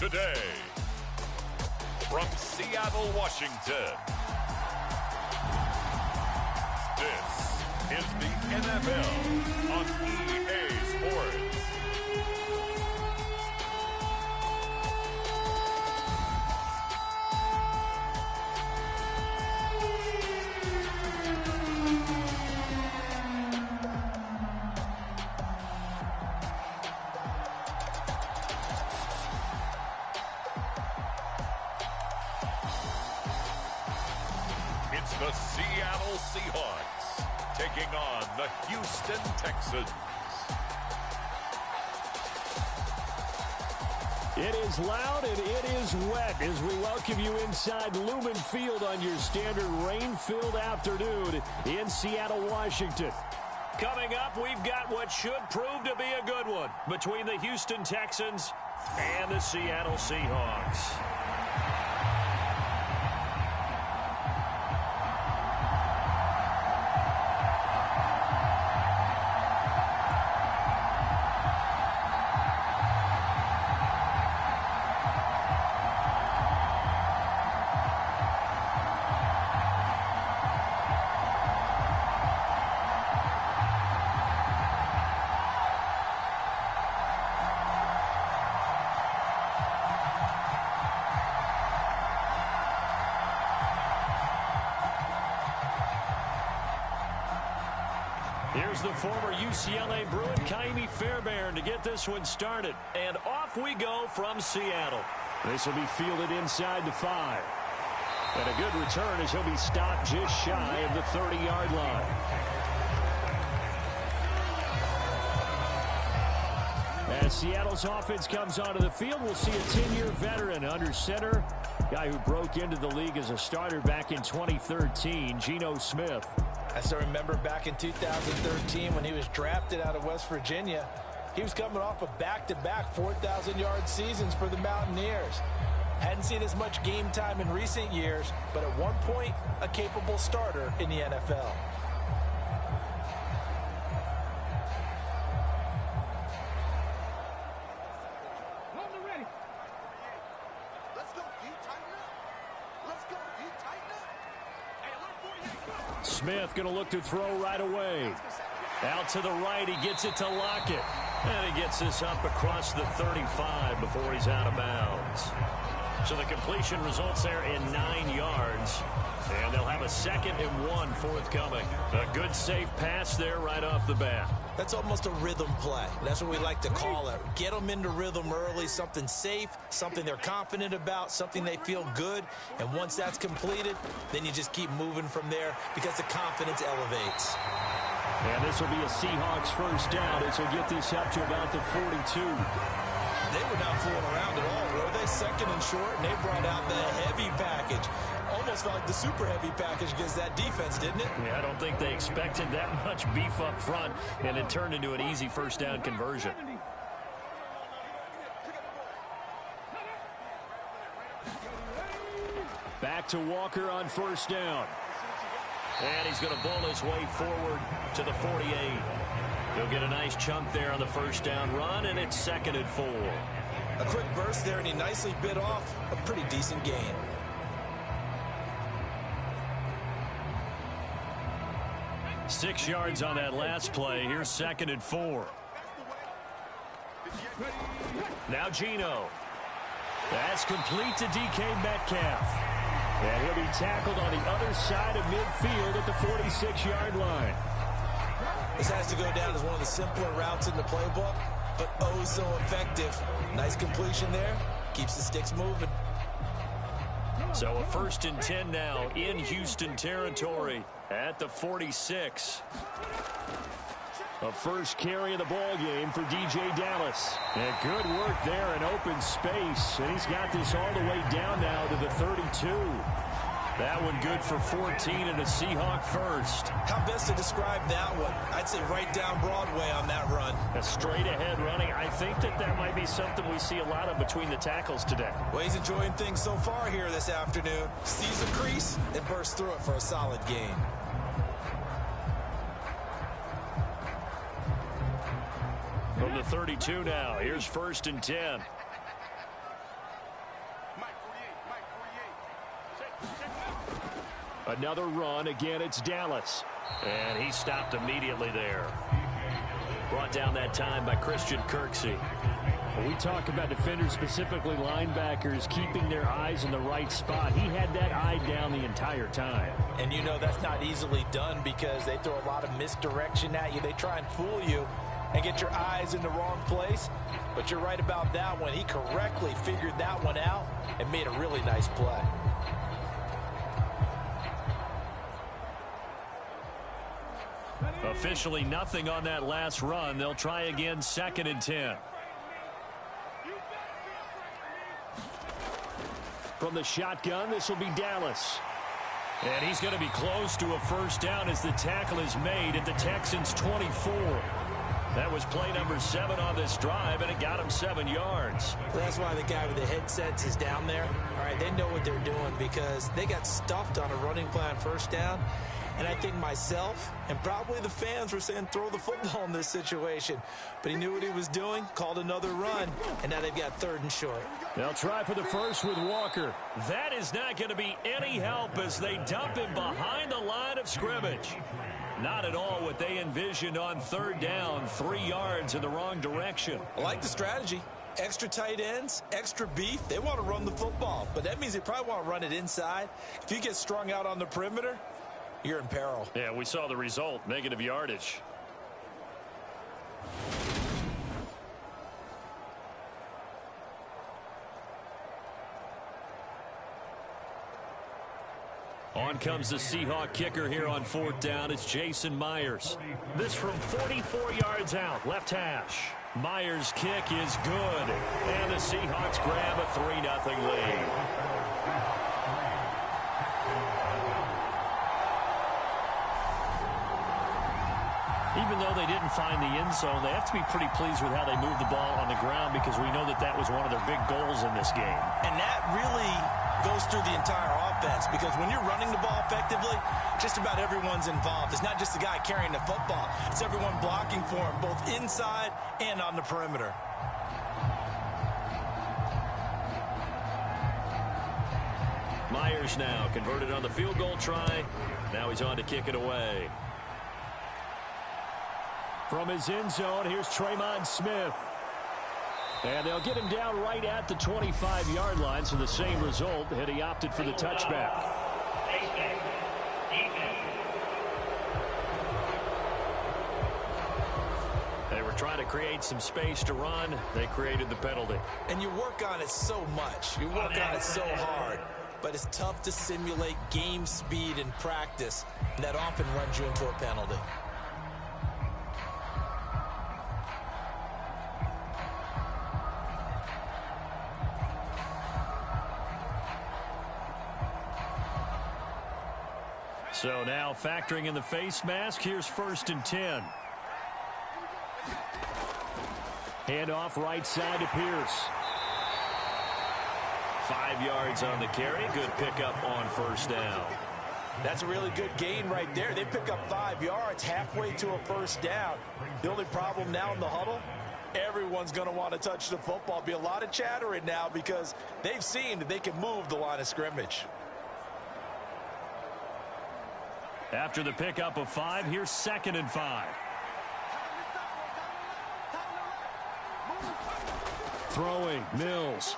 today. From Seattle, Washington, this is the NFL on EA Sports. It's the Seattle Seahawks taking on the Houston Texans. It is loud and it is wet as we welcome you inside Lumen Field on your standard rain-filled afternoon in Seattle, Washington. Coming up, we've got what should prove to be a good one between the Houston Texans and the Seattle Seahawks. Here's the former UCLA Bruin, Kaimi Fairbairn, to get this one started. And off we go from Seattle. This will be fielded inside the 5. And a good return as he'll be stopped just shy of the 30-yard line. As Seattle's offense comes onto the field, we'll see a 10-year veteran under center. Guy who broke into the league as a starter back in 2013, Geno Smith. I still remember back in 2013 when he was drafted out of West Virginia. He was coming off of back-to-back 4,000-yard seasons for the Mountaineers. Hadn't seen as much game time in recent years, but at one point, a capable starter in the NFL. Smith going to look to throw right away. Out to the right, he gets it to Lockett. And he gets this up across the 35 before he's out of bounds. So the completion results there in 9 yards. And they'll have a 2nd and 1 forthcoming. A good safe pass there right off the bat. That's almost a rhythm play. That's what we like to call it. Get them into rhythm early, something safe, something they're confident about, something they feel good. And once that's completed, then you just keep moving from there because the confidence elevates. And this will be a Seahawks first down as he'll get this up to about the 42. They were not fooling around at all, were they? 2nd and short, and they brought out the heavy package. Almost felt like the super heavy package against that defense, didn't it? Yeah, I don't think they expected that much beef up front, and it turned into an easy first down conversion. Back to Walker on first down. And he's going to bull his way forward to the 48. He'll get a nice chunk there on the first down run, and it's 2nd and 4. A quick burst there, and he nicely bit off a pretty decent gain. Six yards on that last play. Here's 2nd and 4. Now Geno. That's complete to DK Metcalf. And he'll be tackled on the other side of midfield at the 46-yard line. This has to go down as one of the simpler routes in the playbook, but oh so effective. Nice completion there. Keeps the sticks moving. So a 1st and 10 now in Houston territory at the 46. A first carry of the ball game for DJ Dallas. And good work there in open space. And he's got this all the way down now to the 32. That one good for 14 and a Seahawk first. How best to describe that one? I'd say right down Broadway on that run. A straight ahead running. I think that might be something we see a lot of between the tackles today. Well, he's enjoying things so far here this afternoon. Sees a crease and bursts through it for a solid gain. From the 32 now, here's 1st and 10. Another run. Again, it's Dallas. And he stopped immediately there. Brought down that time by Christian Kirksey. When we talk about defenders, specifically linebackers, keeping their eyes in the right spot, he had that eye down the entire time. And you know that's not easily done because they throw a lot of misdirection at you. They try and fool you and get your eyes in the wrong place. But you're right about that one. He correctly figured that one out and made a really nice play. Officially nothing on that last run. They'll try again, 2nd and 10. From the shotgun, this will be Dallas. And he's going to be close to a first down as the tackle is made at the Texans' 24. That was play number 7 on this drive, and it got him 7 yards. That's why the guy with the headsets is down there. All right, they know what they're doing because they got stuffed on a running play on first down. And I think myself and probably the fans were saying throw the football in this situation. But he knew what he was doing, called another run, and now they've got 3rd and short. They'll try for the first with Walker. That is not going to be any help as they dump him behind the line of scrimmage. Not at all what they envisioned on 3rd down, 3 yards in the wrong direction. I like the strategy. Extra tight ends, extra beef. They want to run the football, but that means they probably want to run it inside. If you get strung out on the perimeter, you're in peril. Yeah, we saw the result, negative yardage. On comes the Seahawk kicker here on 4th down. It's Jason Myers. This from 44 yards out, left hash. Myers' kick is good. And the Seahawks grab a 3-0 lead. Even though they didn't find the end zone, they have to be pretty pleased with how they moved the ball on the ground because we know that that was one of their big goals in this game. And that really goes through the entire offense because when you're running the ball effectively, just about everyone's involved. It's not just the guy carrying the football. It's everyone blocking for him, both inside and on the perimeter. Myers now converted on the field goal try. Now he's on to kick it away. From his end zone, here's Tremon Smith. And they'll get him down right at the 25-yard line, so the same result, had he opted for the touchback. They were trying to create some space to run. They created the penalty. And you work on it so much. You work on it so hard. But it's tough to simulate game speed in practice. And that often runs you into a penalty. So now factoring in the face mask, here's 1st and 10. Handoff right side to Pierce. 5 yards on the carry. Good pickup on 1st down. That's a really good gain right there. They pick up 5 yards halfway to a 1st down. The only problem now in the huddle, everyone's going to want to touch the football. Be a lot of chattering now because they've seen that they can move the line of scrimmage. After the pickup of 5, here's 2nd and 5. Throwing, Mills.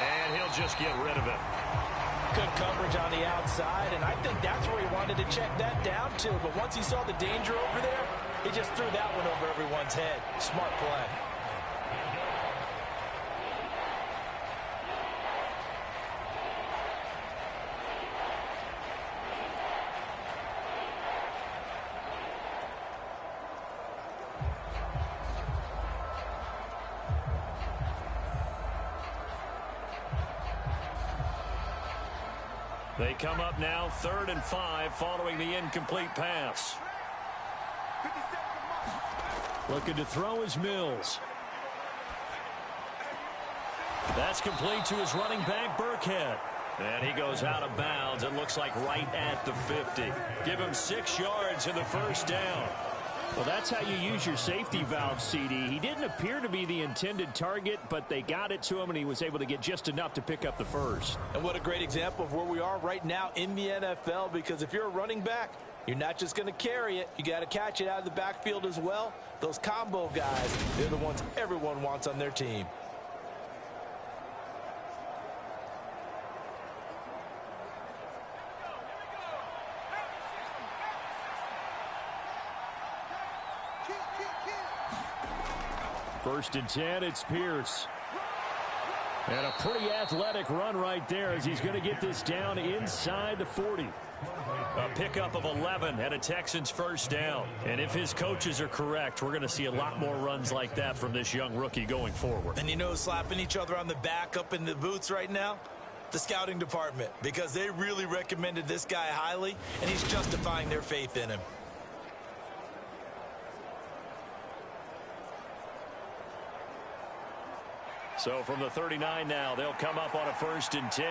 And he'll just get rid of it. Good coverage on the outside, and I think that's where he wanted to check that down to. But once he saw the danger over there, he just threw that one over everyone's head. Smart play. They come up now 3rd and 5 following the incomplete pass. Looking to throw is Mills. That's complete to his running back, Burkhead. And he goes out of bounds. It looks like right at the 50. Give him 6 yards in the 1st down. Well, that's how you use your safety valve, CD. He didn't appear to be the intended target, but they got it to him, and he was able to get just enough to pick up the first. And what a great example of where we are right now in the NFL, because if you're a running back, you're not just going to carry it. You got to catch it out of the backfield as well. Those combo guys, they're the ones everyone wants on their team. First and 10, it's Pierce. And a pretty athletic run right there as he's going to get this down inside the 40. A pickup of 11 and a Texans first down. And if his coaches are correct, we're going to see a lot more runs like that from this young rookie going forward. And you know, slapping each other on the back up in the booths right now? The scouting department, because they really recommended this guy highly, and he's justifying their faith in him. So from the 39 now, they'll come up on a first and 10.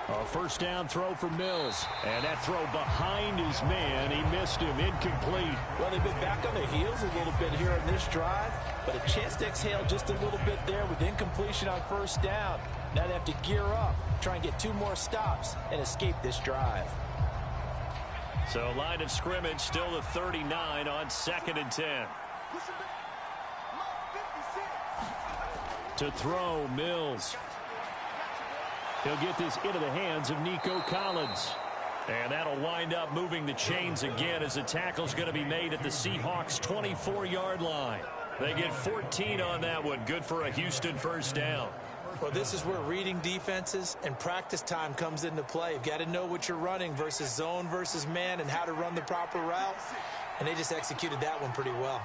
A first down throw for Mills. And that throw behind his man. He missed him. Incomplete. Well, they've been back on their heels a little bit here in this drive, but a chance to exhale just a little bit there with incompletion on first down. Now they have to gear up, try and get 2 more stops, and escape this drive. So line of scrimmage still the 39 on 2nd and 10. To throw, Mills. He'll get this into the hands of Nico Collins. And that'll wind up moving the chains again as the tackle's going to be made at the Seahawks' 24-yard line. They get 14 on that one. Good for a Houston first down. Well, this is where reading defenses and practice time comes into play. You've got to know what you're running versus zone versus man and how to run the proper route. And they just executed that one pretty well.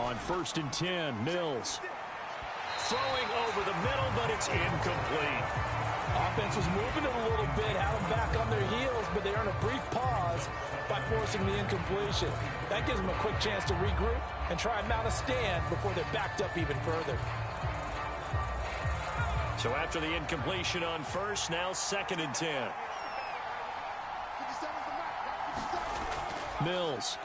On first and 10, Mills. Throwing over the middle, but it's incomplete. Offense was moving it a little bit, had them back on their heels, but they earn a brief pause by forcing the incompletion. That gives them a quick chance to regroup and try and mount a stand before they're backed up even further. So after the incompletion on first, now 2nd and 10. Mills.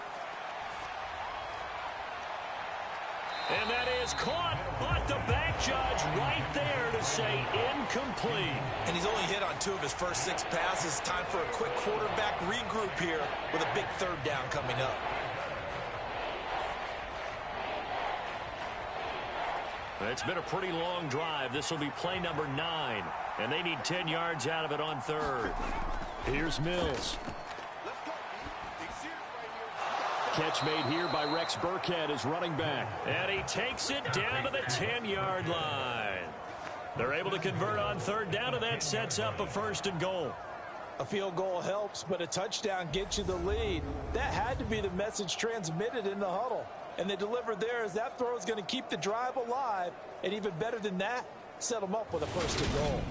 And that is caught, but the back judge right there to say incomplete. And he's only hit on 2 of his first 6 passes. Time for a quick quarterback regroup here with a big 3rd down coming up. It's been a pretty long drive. This will be play number 9. And they need 10 yards out of it on 3rd. Here's Mills. Catch made here by Rex Burkhead as running back. And he takes it down to the 10-yard line. They're able to convert on 3rd down, and that sets up a 1st and goal. A field goal helps, but a touchdown gets you the lead. That had to be the message transmitted in the huddle. And they delivered there as that throw is going to keep the drive alive. And even better than that, set them up with a 1st and goal.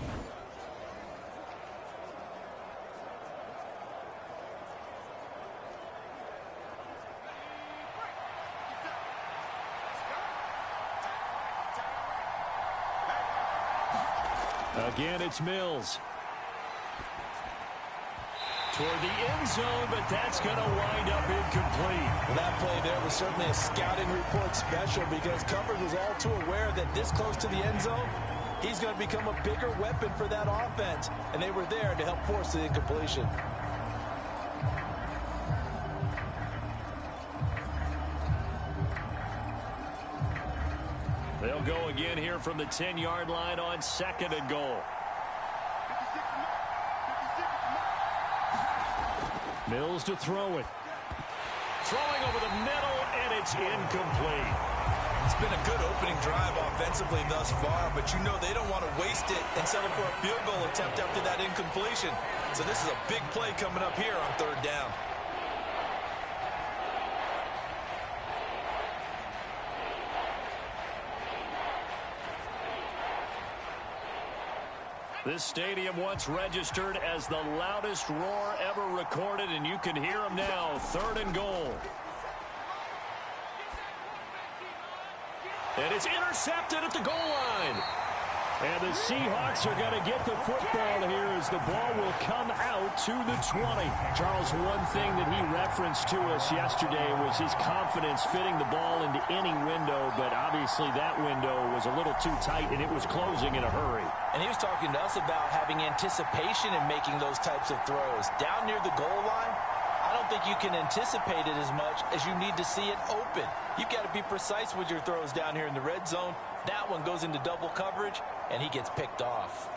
Again, it's Mills. Toward the end zone, but that's going to wind up incomplete. Well, that play there was certainly a scouting report special because coverage was all too aware that this close to the end zone, he's going to become a bigger weapon for that offense. And they were there to help force the incompletion. They'll go again here from the 10-yard line on 2nd and goal. Mills to throw it. Throwing over the middle, and it's incomplete. It's been a good opening drive offensively thus far, but you know they don't want to waste it and settle for a field goal attempt after that incompletion. So this is a big play coming up here on 3rd down. This stadium once registered as the loudest roar ever recorded, and you can hear them now. 3rd and goal. And it's intercepted at the goal line. And the Seahawks are going to get the football here as the ball will come out to the 20. Charles, one thing that he referenced to us yesterday was his confidence fitting the ball into any window, but obviously that window was a little too tight, and it was closing in a hurry. And he was talking to us about having anticipation in making those types of throws. Down near the goal line, I don't think you can anticipate it as much as you need to see it open. You've got to be precise with your throws down here in the red zone. That one goes into double coverage, and he gets picked off.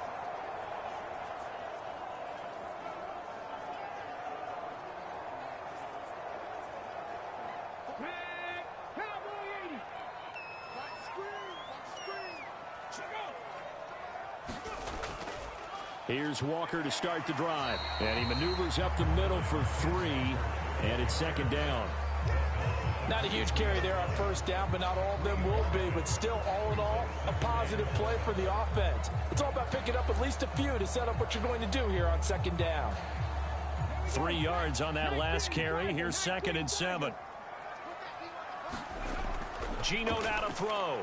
Here's Walker to start the drive. And he maneuvers up the middle for 3, and it's second down. Not a huge carry there on first down, but not all of them will be. But still, all in all, a positive play for the offense. It's all about picking up at least a few to set up what you're going to do here on second down. 3 yards on that last carry. Here's 2nd and 7. Geno now to throw.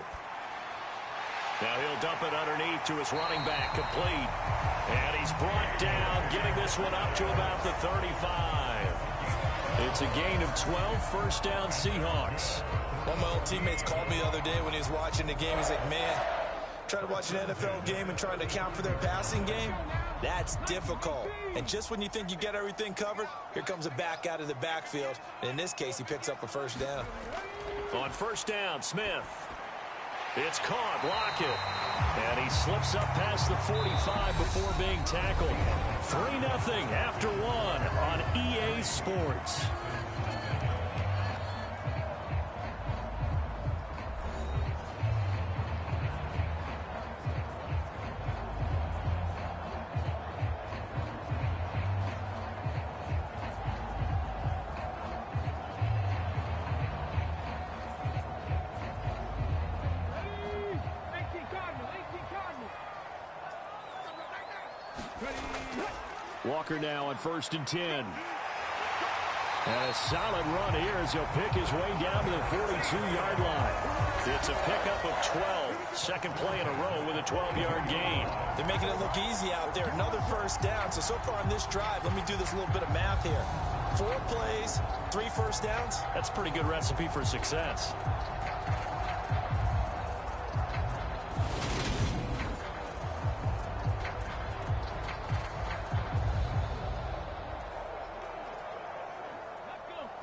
Now he'll dump it underneath to his running back, complete. And he's brought down, getting this one up to about the 35. It's a gain of 12, first down Seahawks. One of my old teammates called me the other day when he was watching the game. He's like, man, trying to watch an NFL game and trying to account for their passing game, that's difficult. And just when you think you get everything covered, here comes a back out of the backfield. And in this case, he picks up a first down. On first down, Smith. It's caught, Lockett. And he slips up past the 45 before being tackled. 3-0 after 1 on EA Sports. Walker now on 1st and 10. And a solid run here as he'll pick his way down to the 42-yard line. It's a pickup of 12. Second play in a row with a 12-yard gain. They're making it look easy out there. Another first down. So far on this drive, let me do this little bit of math here. 4 plays, 3 first downs. That's a pretty good recipe for success.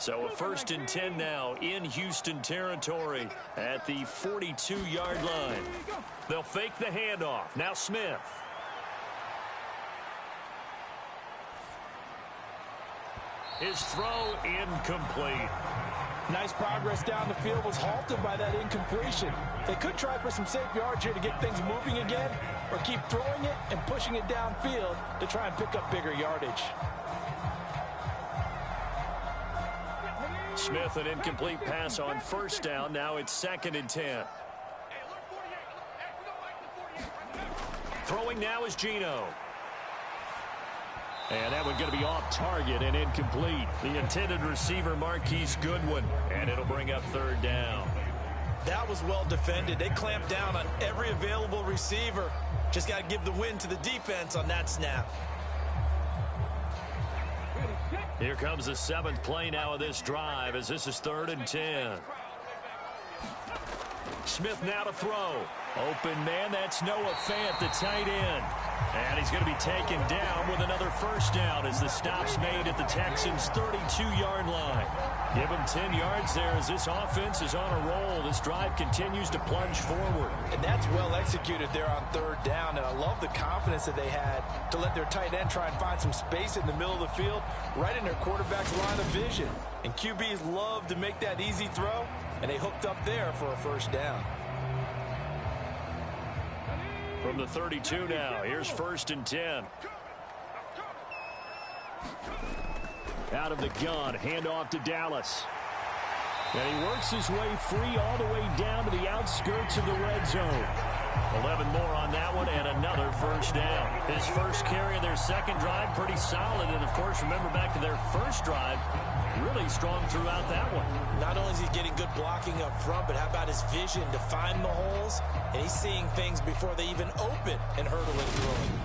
So a 1st and 10 now in Houston territory at the 42-yard line. They'll fake the handoff. Now Smith. His throw incomplete. Nice progress down the field, was halted by that incompletion. They could try for some safe yards here to get things moving again, or keep throwing it and pushing it downfield to try and pick up bigger yardage. Smith, an incomplete pass on first down. Now it's 2nd and 10. Throwing now is Geno. And that one going to be off target and incomplete. The intended receiver, Marquise Goodwin. And it'll bring up 3rd down. That was well defended. They clamped down on every available receiver. Just got to give the win to the defense on that snap. Here comes the 7th play now of this drive as this is 3rd and 10. Smith now to throw. Open man, that's Noah Fant, the tight end. And he's going to be taken down with another first down as the stop's made at the Texans' 32-yard line. Give him 10 yards there as this offense is on a roll. This drive continues to plunge forward. And that's well executed there on 3rd down. And I love the confidence that they had to let their tight end try and find some space in the middle of the field, right in their quarterback's line of vision. And QBs love to make that easy throw, and they hooked up there for a first down. From the 32 now, here's 1st and 10. Out of the gun, handoff to Dallas. And he works his way free all the way down to the outskirts of the red zone. 11 more on that one and another first down. His first carry of their second drive, pretty solid. And, of course, remember back to their first drive, Really strong throughout that one. Not only is he getting good blocking up front, but how about his vision to find the holes? And he's seeing things before they even open and hurdling through them.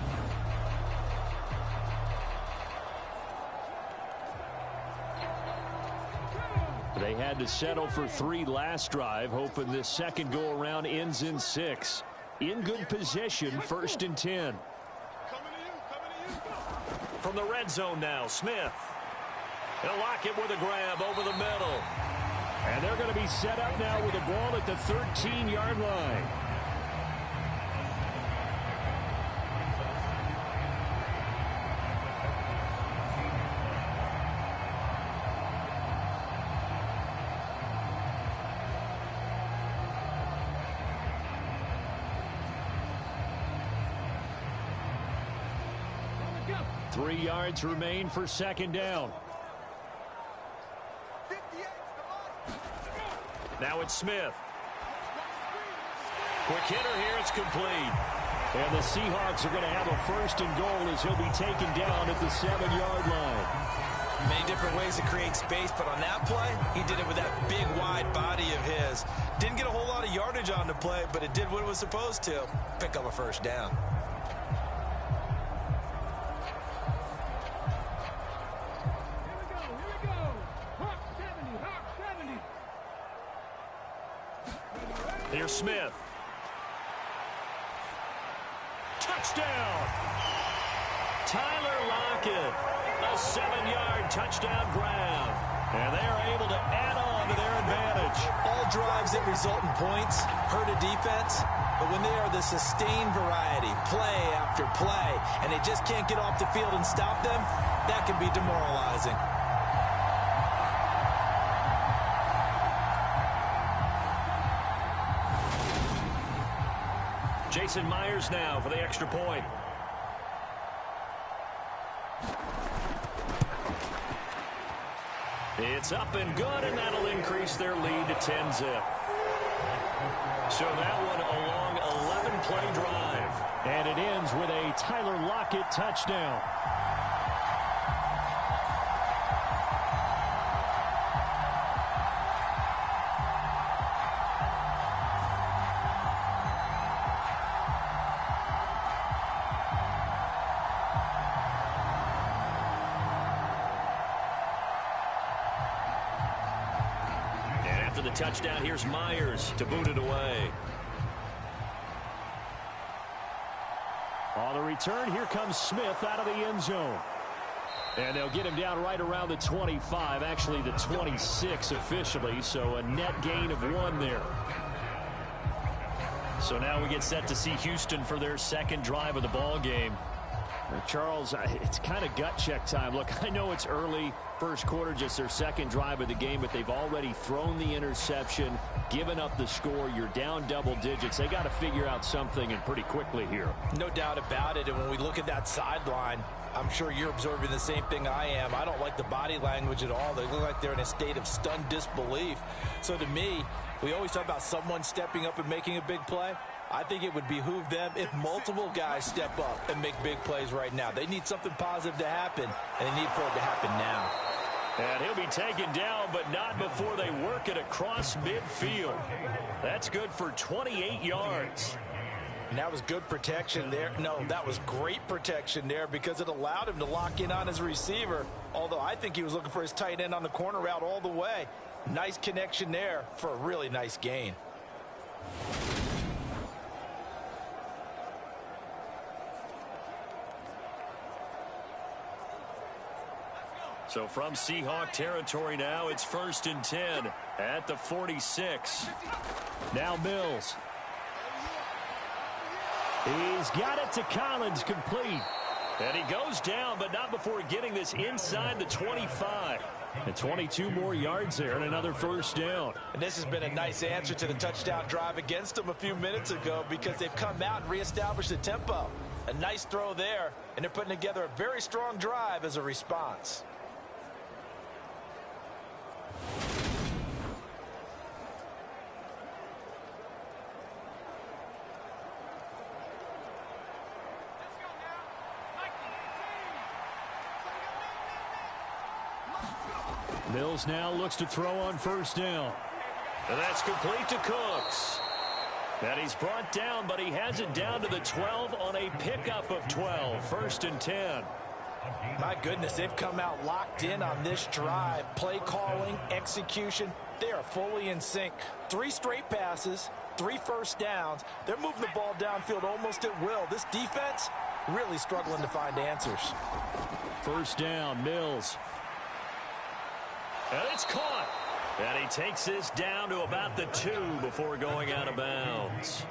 They had to settle for 3 last drive, hoping this second go-around ends in 6. In good position, 1st and 10. From the red zone now, Smith. He'll lock it with a grab over the middle. And they're going to be set up now with the ball at the 13-yard line. Three yards remain for second down. Now it's Smith. Quick hitter here. It's complete. And the Seahawks are going to have a 1st and goal as he'll be taken down at the 7-yard line. Many different ways to create space, but on that play, he did it with that big, wide body of his. Didn't get a whole lot of yardage on the play, but it did what it was supposed to. Pick up a 1st down. Here's Smith. Touchdown! Tyler Lockett. A 7-yard touchdown grab. And they are able to add on to their advantage. All drives that result in points hurt a defense, but when they are the sustained variety, play after play, and they just can't get off the field and stop them, that can be demoralizing. Jason Myers now for the extra point. It's up and good, and that'll increase their lead to 10-zip. So that one a long 11-play drive. And it ends with a Tyler Lockett touchdown. The touchdown, here's Myers to boot it away. On the return, here comes Smith out of the end zone. And they'll get him down right around the 25, actually the 26 officially, so a net gain of 1 there. So now we get set to see Houston for their second drive of the ball game. Charles, it's kind of gut check time. Look, I know it's early, first quarter, just their second drive of the game, but they've already thrown the interception, given up the score. You're down double digits. They got to figure out something, and pretty quickly here. No doubt about it, and when we look at that sideline, I'm sure you're observing the same thing I am. I don't like the body language at all. They look like they're in a state of stunned disbelief. So to me, we always talk about someone stepping up and making a big play. I think it would behoove them if multiple guys step up and make big plays right now. They need something positive to happen, and they need for it to happen now. And he'll be taken down, but not before they work it across midfield. That's good for 28 yards. And that was good protection there. No, that was great protection there because it allowed him to lock in on his receiver, although I think he was looking for his tight end on the corner route all the way. Nice connection there for a really nice gain. So from Seahawk territory now, it's 1st and 10 at the 46. Now Mills. He's got it to Collins, complete. And he goes down, but not before getting this inside the 25. And 22 more yards there and another 1st down. And this has been a nice answer to the touchdown drive against them a few minutes ago because they've come out and reestablished the tempo. A nice throw there, and they're putting together a very strong drive as a response. Mills now looks to throw on first down. And that's complete to Cooks. And he's brought down, but he has it down to the 12 on a pickup of 12. 1st and 10. My goodness, they've come out locked in on this drive. Play calling, execution, they are fully in sync. 3 straight passes, 3 first downs. They're moving the ball downfield almost at will. This defense really struggling to find answers. First down, Mills. And it's caught. And he takes this down to about the 2 before going out of bounds.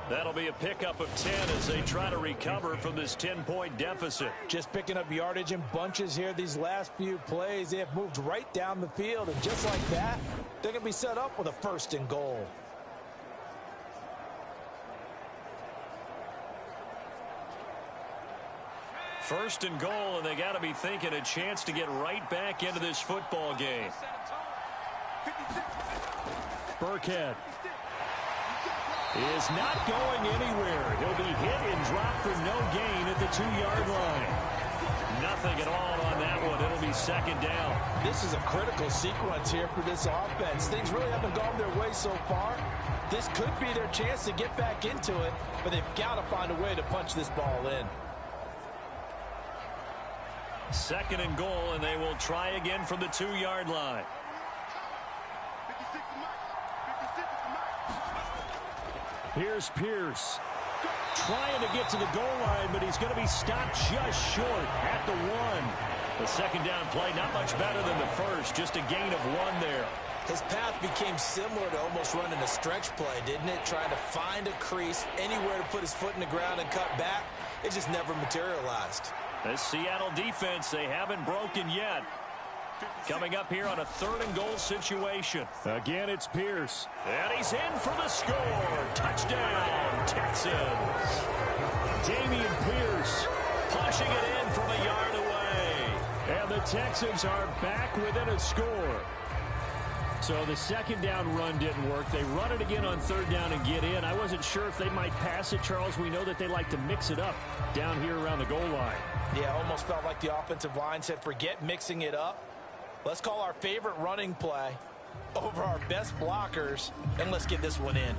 That'll be a pickup of 10 as they try to recover from this 10-point deficit. Just picking up yardage in bunches here these last few plays. They have moved right down the field, and just like that, they're going to be set up with a 1st and goal. First and goal, and they got to be thinking a chance to get right back into this football game. Burkhead is not going anywhere. He'll be hit and dropped for no gain at the 2-yard line. Nothing at all on that one. It'll be 2nd down. This is a critical sequence here for this offense. Things really haven't gone their way so far. This could be their chance to get back into it, but they've got to find a way to punch this ball in. 2nd and goal, and they will try again from the 2-yard line. Here's Pierce trying to get to the goal line, but he's going to be stopped just short at the 1. The 2nd down play, not much better than the first, just a gain of 1 there. His path became similar to almost running a stretch play, didn't it? Trying to find a crease, anywhere to put his foot in the ground and cut back. It just never materialized. This Seattle defense, they haven't broken yet. Coming up here on a 3rd and goal situation. Again, it's Pierce. And he's in for the score. Touchdown, Texans. Dameon Pierce pushing it in from a yard away. And the Texans are back within a score. So the 2nd down run didn't work. They run it again on 3rd down and get in. I wasn't sure if they might pass it, Charles. We know that they like to mix it up down here around the goal line. Yeah, almost felt like the offensive line said, forget mixing it up. Let's call our favorite running play over our best blockers, and let's get this one in.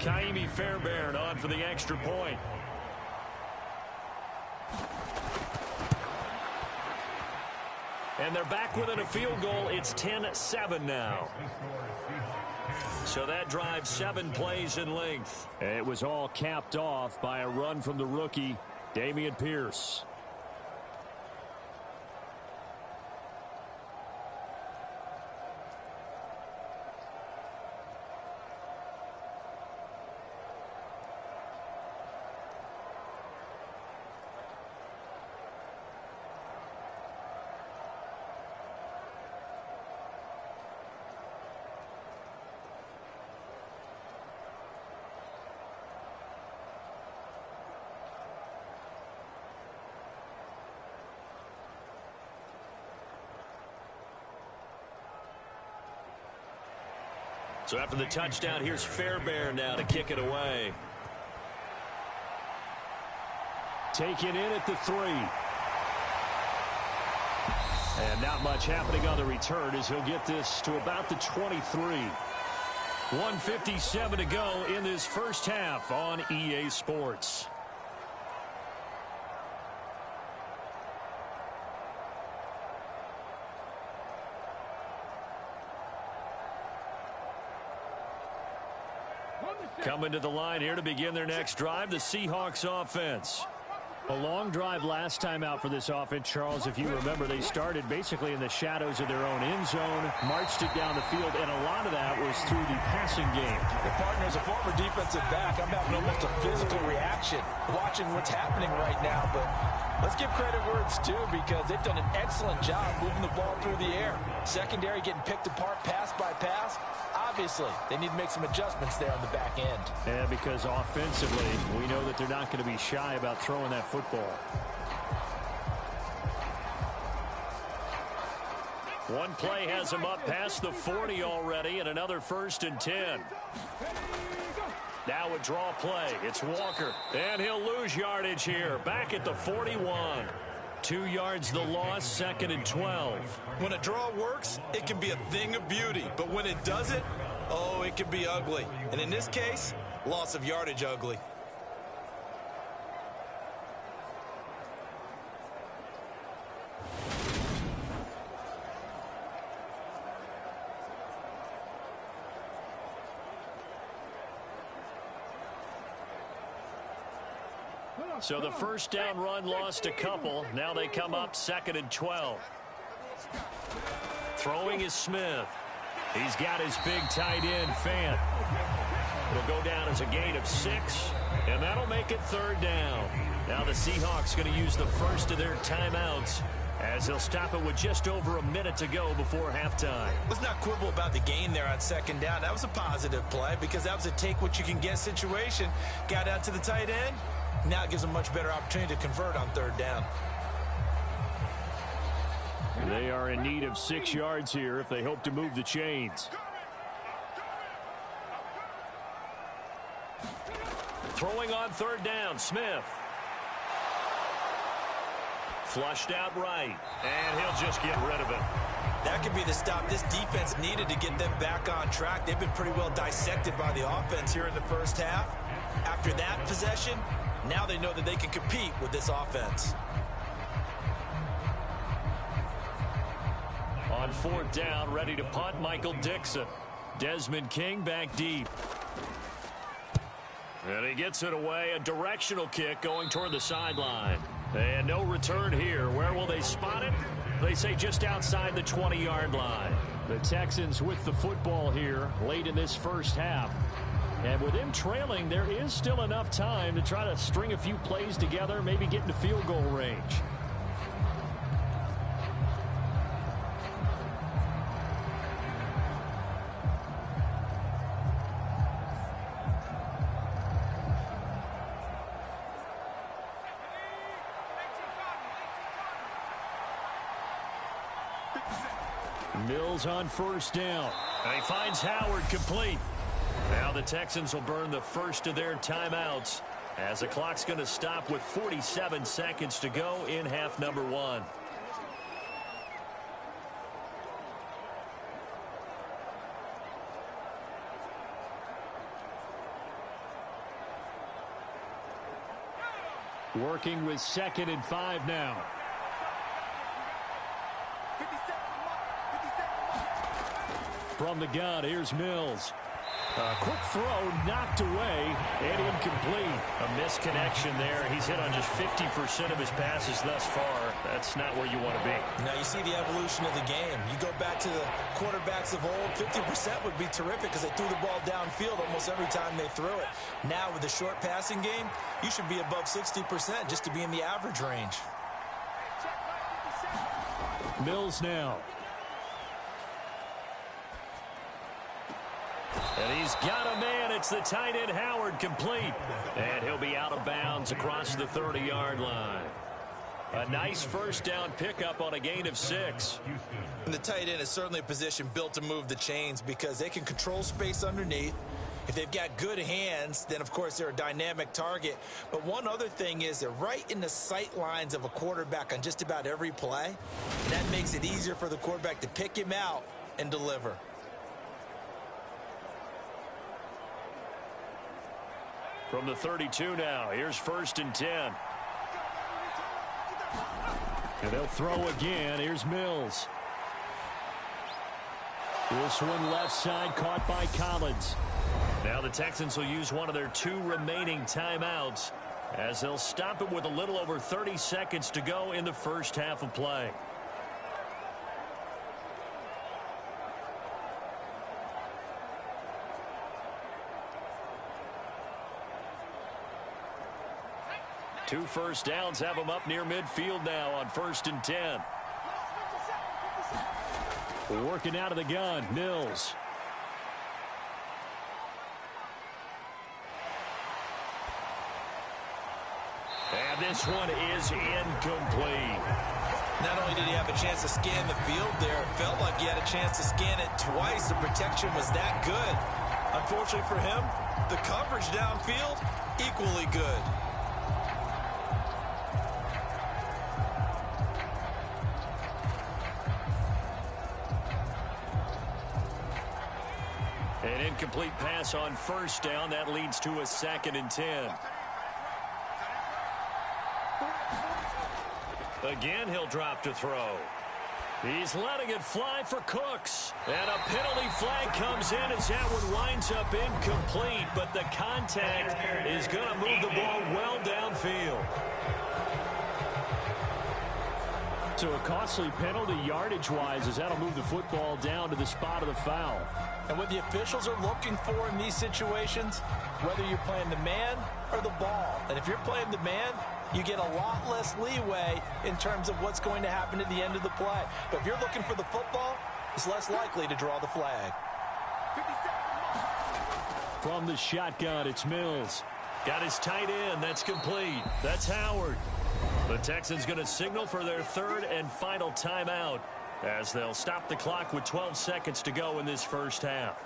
Kaimi Fairbairn on for the extra point. And they're back within a field goal. It's 10-7 now. So that drive 7 plays in length. It was all capped off by a run from the rookie, Dameon Pierce. So after the touchdown, here's Fairbairn now to kick it away. Taken in at the 3. And not much happening on the return as he'll get this to about the 23. 1:57 to go in this first half on EA Sports. Coming to the line here to begin their next drive, the Seahawks offense. A long drive last time out for this offense, Charles. If you remember, they started basically in the shadows of their own end zone, marched it down the field, and a lot of that was through the passing game. The partner's a former defensive back. I'm having almost a physical reaction watching what's happening right now, but let's give credit where it's due because they've done an excellent job moving the ball through the air. Secondary getting picked apart pass by pass. Obviously, they need to make some adjustments there on the back end. And because offensively, we know that they're not going to be shy about throwing that football. One play has him up past the 40 already, and another 1st and 10. Now a draw play. It's Walker. And he'll lose yardage here. Back at the 41. 2 yards the loss, 2nd and 12. When a draw works, it can be a thing of beauty. But when it doesn't, oh, it can be ugly. And in this case, loss of yardage ugly. So the first down run lost a couple. Now they come up 2nd and 12. Throwing is Smith. He's got his big tight end, Fant. It'll go down as a gain of 6, and that'll make it 3rd down. Now the Seahawks going to use the first of their timeouts as they'll stop it with just over a minute to go before halftime. Let's not quibble about the gain there on 2nd down. That was a positive play because that was a take-what-you-can-get situation. Got out to the tight end. Now it gives them much better opportunity to convert on 3rd down. They are in need of 6 yards here if they hope to move the chains. Throwing on 3rd down, Smith. Flushed out right, and he'll just get rid of it. That could be the stop this defense needed to get them back on track. They've been pretty well dissected by the offense here in the first half. After that possession, now they know that they can compete with this offense. On 4th down, ready to punt, Michael Dixon. Desmond King back deep. And he gets it away, a directional kick going toward the sideline. And no return here. Where will they spot it? They say just outside the 20-yard line. The Texans with the football here late in this first half. And with him trailing, there is still enough time to try to string a few plays together, maybe get into field goal range. Mills on 1st down. And he finds Howard complete. Now the Texans will burn the first of their timeouts as the clock's going to stop with 47 seconds to go in half number 1. Working with 2nd and 5 now. From the gun, here's Mills. A quick throw knocked away and incomplete. A misconnection there. He's hit on just 50% of his passes thus far. That's not where you want to be. Now you see the evolution of the game. You go back to the quarterbacks of old, 50% would be terrific because they threw the ball downfield almost every time they threw it. Now with the short passing game, you should be above 60% just to be in the average range. Mills now. And he's got a man. It's the tight end Howard complete. And he'll be out of bounds across the 30-yard line. A nice first down pickup on a gain of 6. And the tight end is certainly a position built to move the chains because they can control space underneath. If they've got good hands, then of course they're a dynamic target. But one other thing is they're right in the sight lines of a quarterback on just about every play. And that makes it easier for the quarterback to pick him out and deliver. From the 32 now, here's 1st and 10. And they'll throw again. Here's Mills. This one left side caught by Collins. Now the Texans will use one of their 2 remaining timeouts as they'll stop it with a little over 30 seconds to go in the first half of play. Two first downs have them up near midfield now on 1st and 10. Working out of the gun, Mills. And this one is incomplete. Not only did he have a chance to scan the field there, it felt like he had a chance to scan it twice. The protection was that good. Unfortunately for him, the coverage downfield, equally good. An incomplete pass on first down. That leads to a 2nd and 10. Again, he'll drop to throw. He's letting it fly for Cooks. And a penalty flag comes in as that one winds up incomplete. But the contact is going to move the ball well downfield. So a costly penalty yardage-wise as that'll move the football down to the spot of the foul. And what the officials are looking for in these situations, whether you're playing the man or the ball. And if you're playing the man, you get a lot less leeway in terms of what's going to happen at the end of the play. But if you're looking for the football, it's less likely to draw the flag. From the shotgun, it's Mills. Got his tight end. That's complete. That's Howard. The Texans going to signal for their 3rd and final timeout as they'll stop the clock with 12 seconds to go in this first half.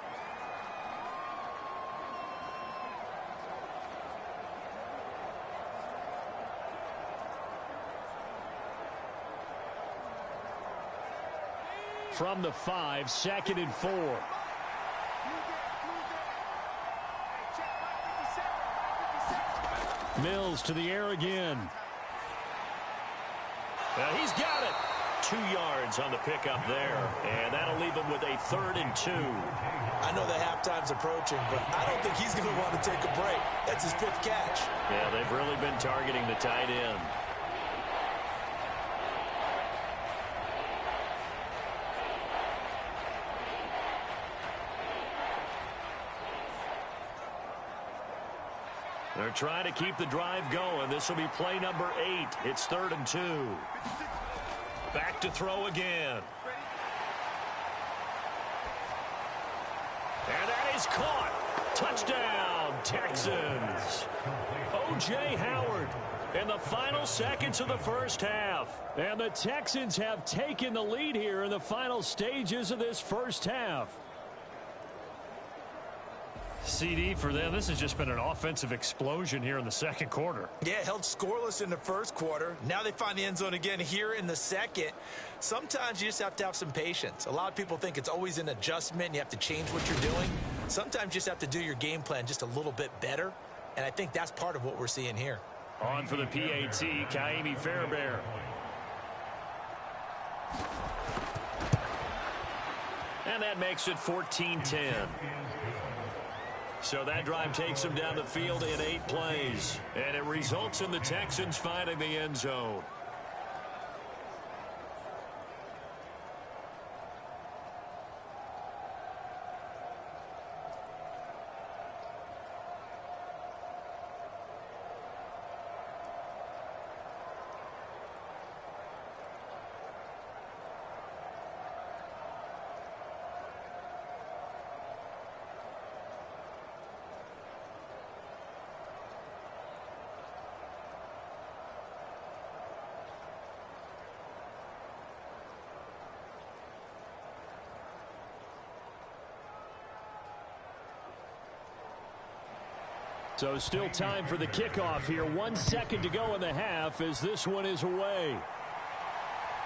From the 5, 2nd and 4. Mills to the air again. He's got it. 2 yards on the pickup there. And that'll leave him with a 3rd and 2. I know the halftime's approaching, but I don't think he's going to want to take a break. That's his 5th catch. Yeah, they've really been targeting the tight end. They're trying to keep the drive going. This will be play number 8. It's 3rd and 2. Back to throw again. And that is caught. Touchdown, Texans. O.J. Howard in the final seconds of the first half. And the Texans have taken the lead here in the final stages of this first half. CD for them, this has just been an offensive explosion here in the second quarter. Yeah, held scoreless in the first quarter. Now they find the end zone again here in the second. Sometimes you just have to have some patience. A lot of people think it's always an adjustment and you have to change what you're doing. Sometimes you just have to do your game plan just a little bit better. And I think that's part of what we're seeing here. On for the PAT, Kaimi Fairbairn. And that makes it 14-10. So that drive takes them down the field in 8 plays. And it results in the Texans finding the end zone. So still time for the kickoff here. 1 second to go in the half as this one is away.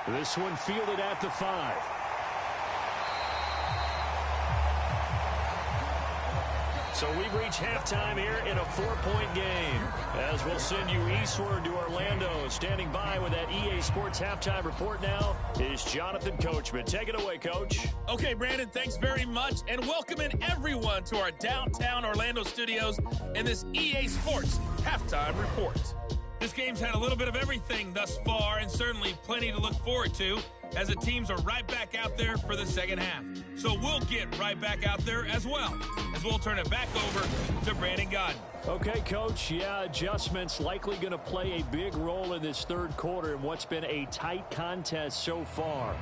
This one fielded at the 5. So we've reached halftime here in a 4-point game. As we'll send you eastward to Orlando. Standing by with that EA Sports halftime report now is Jonathan Coachman. Take it away, Coach. Okay, Brandon, thanks very much. And welcome in everyone to our downtown Orlando studios in this EA Sports halftime report. This game's had a little bit of everything thus far and certainly plenty to look forward to as the teams are right back out there for the second half. So we'll get right back out there as well as we'll turn it back over to Brandon Godden. Okay, Coach, yeah, adjustments likely going to play a big role in this third quarter in what's been a tight contest so far.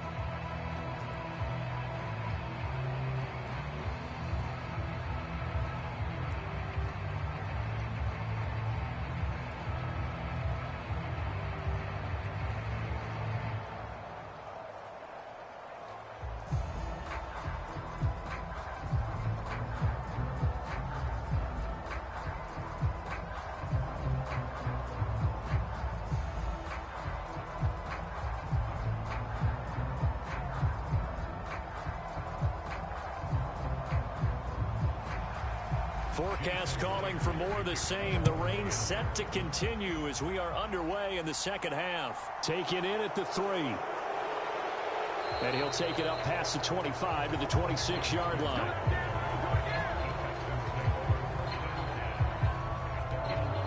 Forecast calling for more of the same. The rain set to continue as we are underway in the second half. Taken in at the 3. And he'll take it up past the 25 to the 26-yard line.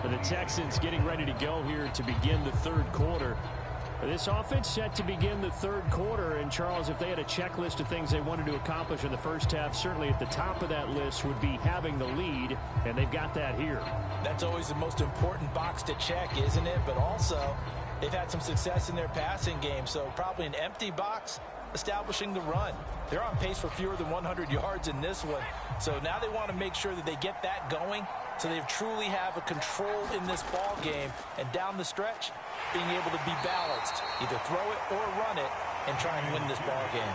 For the Texans getting ready to go here to begin the third quarter. This offense set to begin the third quarter. And, Charles, if they had a checklist of things they wanted to accomplish in the first half, certainly at the top of that list would be having the lead, and they've got that here. That's always the most important box to check, isn't it? But also, they've had some success in their passing game, so probably an empty box establishing the run. They're on pace for fewer than 100 yards in this one. So now they want to make sure that they get that going so they truly have a control in this ball game. And down the stretch, being able to be balanced, either throw it or run it, and try and win this ball game.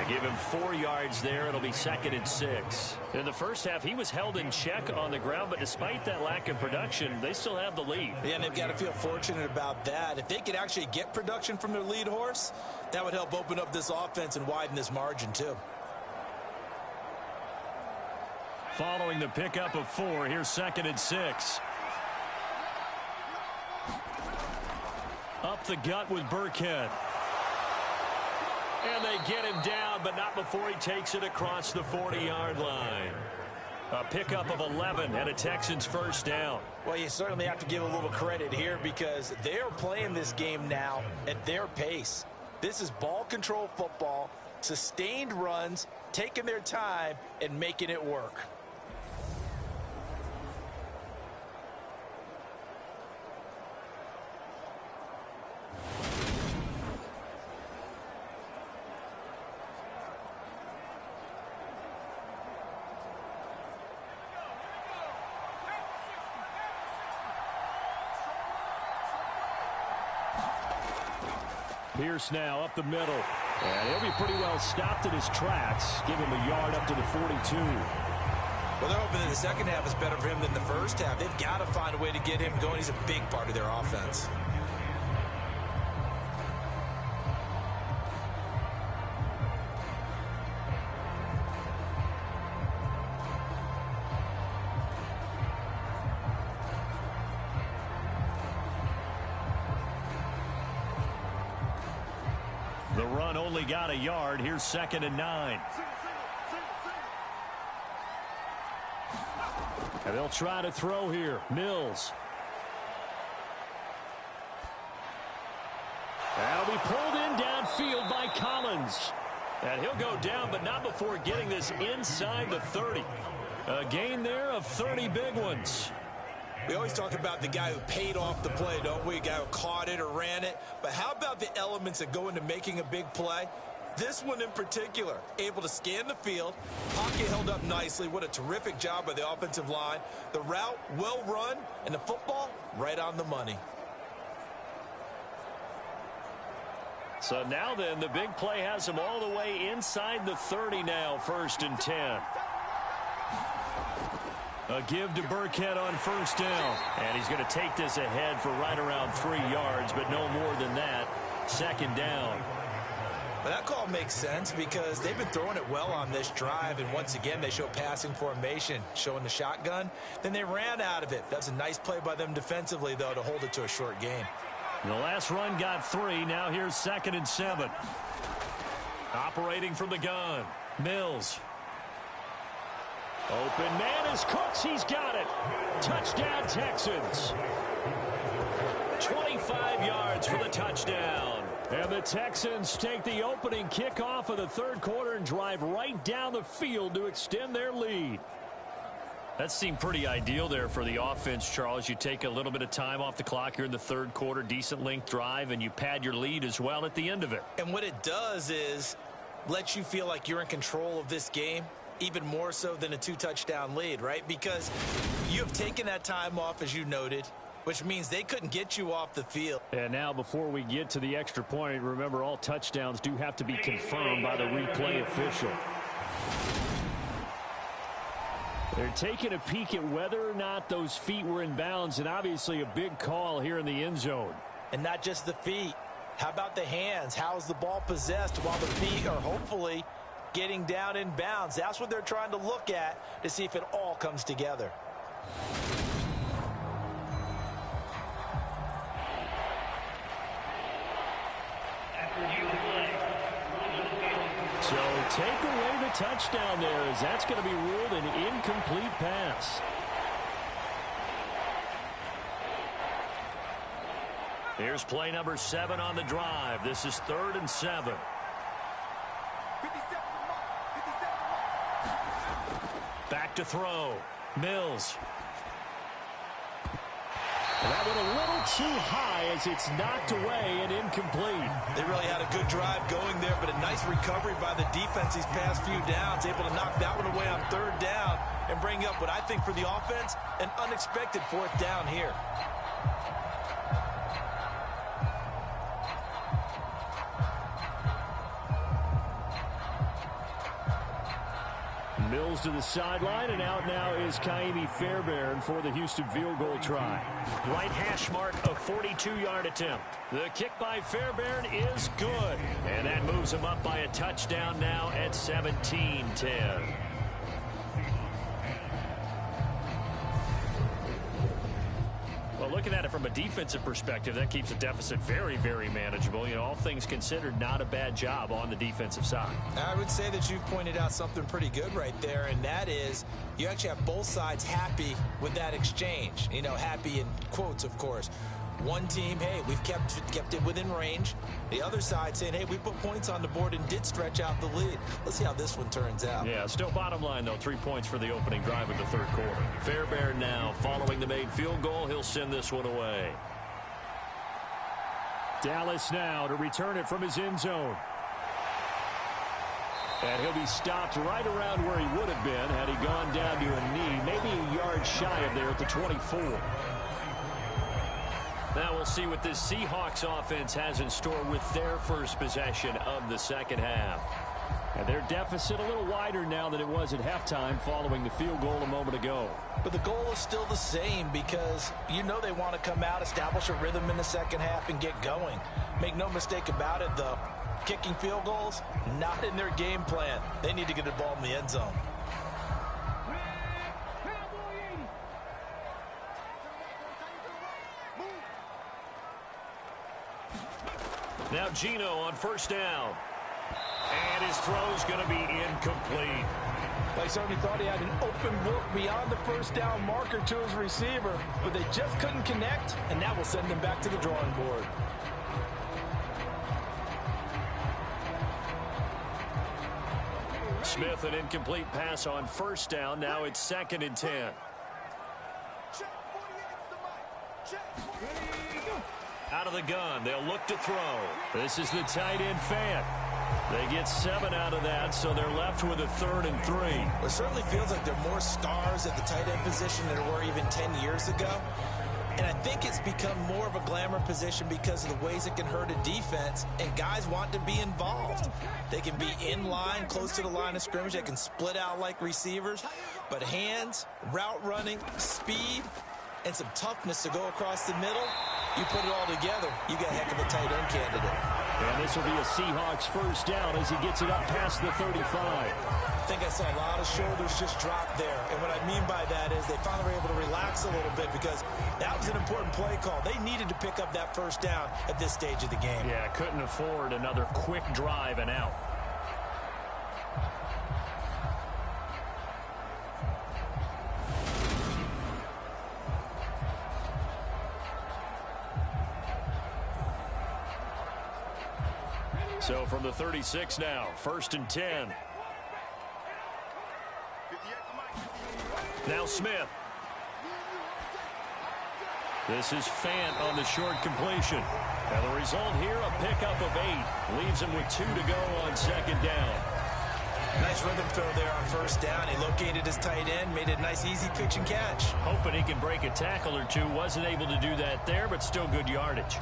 Give him 4 yards there. It'll be 2nd and 6. In the first half, he was held in check on the ground, but despite that lack of production, they still have the lead. Yeah, and they've got to feel fortunate about that. If they could actually get production from their lead horse, that would help open up this offense and widen this margin too. Following the pickup of 4, here's 2nd and 6. Up the gut with Burkhead. And they get him down, but not before he takes it across the 40-yard line. A pickup of 11 and a Texans first down. Well, you certainly have to give a little credit here because they're playing this game now at their pace. This is ball control football, sustained runs, taking their time, and making it work. Pierce now up the middle. And he'll be pretty well stopped in his tracks. Give him a yard up to the 42. Well, they're hoping that the second half is better for him than the first half. They've got to find a way to get him going. He's a big part of their offense. The run only got a yard. Here's 2nd and 9. And they'll try to throw here. Mills. That'll be pulled in downfield by Collins. And he'll go down, but not before getting this inside the 30. A gain there of 30 big ones. We always talk about the guy who paid off the play, don't we? A guy who caught it or ran it. But how about the elements that go into making a big play? This one in particular, able to scan the field, pocket held up nicely. What a terrific job by the offensive line. The route well run, and the football right on the money. So now then, the big play has him all the way inside the 30 now, 1st and 10. A give to Burkhead on first down. And he's going to take this ahead for right around 3 yards, but no more than that. 2nd down. But that call makes sense because they've been throwing it well on this drive, and once again they show passing formation, showing the shotgun. Then they ran out of it. That's a nice play by them defensively, though, to hold it to a short gain. The last run got 3. Now here's 2nd and 7. Operating from the gun. Mills. Open man is Cooks. He's got it. Touchdown, Texans. 25 yards for the touchdown. And the Texans take the opening kickoff of the third quarter and drive right down the field to extend their lead. That seemed pretty ideal there for the offense, Charles. You take a little bit of time off the clock here in the third quarter, decent length drive, and you pad your lead as well at the end of it. And what it does is let you feel like you're in control of this game, even more so than a 2-touchdown lead, right? Because you have taken that time off, as you noted, which means they couldn't get you off the field. And now before we get to the extra point, remember all touchdowns do have to be confirmed by the replay official. They're taking a peek at whether or not those feet were in bounds, and obviously a big call here in the end zone. And not just the feet. How about the hands? How is the ball possessed while the feet are hopefully getting down in bounds. That's what they're trying to look at to see if it all comes together. So take away the touchdown there, as that's going to be ruled an incomplete pass. Here's play number 7 on the drive. This is 3rd and 7. Back to throw. Mills. And that went a little too high as it's knocked away and incomplete. They really had a good drive going there, but a nice recovery by the defense these past few downs, able to knock that one away on 3rd down and bring up what I think for the offense, an unexpected 4th down here. Mills to the sideline, and out now is Kaimi Fairbairn for the Houston field goal try. Right hash mark, a 42-yard attempt. The kick by Fairbairn is good, and that moves him up by a touchdown now at 17-10. Well, looking at it from a defensive perspective, that keeps the deficit very, very manageable. You know, all things considered, not a bad job on the defensive side. I would say that you've pointed out something pretty good right there, and that is you actually have both sides happy with that exchange. You know, happy in quotes, of course. One team, hey, we've kept it within range. The other side saying, hey, we put points on the board and did stretch out the lead. Let's see how this one turns out. Yeah, still bottom line, though, 3 points for the opening drive of the 3rd quarter. Fairbairn now following the made field goal. He'll send this one away. Dallas now to return it from his end zone. And he'll be stopped right around where he would have been had he gone down to a knee, maybe a yard shy of there at the 24. Now we'll see what this Seahawks offense has in store with their first possession of the second half. And their deficit a little wider now than it was at halftime following the field goal a moment ago. But the goal is still the same because you know they want to come out, establish a rhythm in the second half, and get going. Make no mistake about it, though. Kicking field goals, not in their game plan. They need to get the ball in the end zone. Now Gino on 1st down. And his throw's going to be incomplete. They certainly thought he had an open book beyond the 1st down marker to his receiver, but they just couldn't connect, and that will send them back to the drawing board. Smith, an incomplete pass on 1st down. Now it's 2nd and 10. Out of the gun, they'll look to throw. This is the tight end Fant. They get 7 out of that, so they're left with a 3rd and 3. Well, it certainly feels like there are more stars at the tight end position than there were even 10 years ago. And I think it's become more of a glamour position because of the ways it can hurt a defense, and guys want to be involved. They can be in line, close to the line of scrimmage. They can split out like receivers. But hands, route running, speed, and some toughness to go across the middle, you put it all together, you got a heck of a tight end candidate. And this will be a Seahawks 1st down as he gets it up past the 35. I think I saw a lot of shoulders just drop there. And what I mean by that is they finally were able to relax a little bit because that was an important play call. They needed to pick up that 1st down at this stage of the game. Yeah, couldn't afford another quick drive and out. So from the 36 now, 1st and 10. Now Smith. This is Fant on the short completion. And the result here, a pickup of 8. Leaves him with 2 to go on 2nd down. Nice rhythm throw there on 1st down. He located his tight end, made it a nice, easy pitch and catch. Hoping he can break a tackle or two. Wasn't able to do that there, but still good yardage.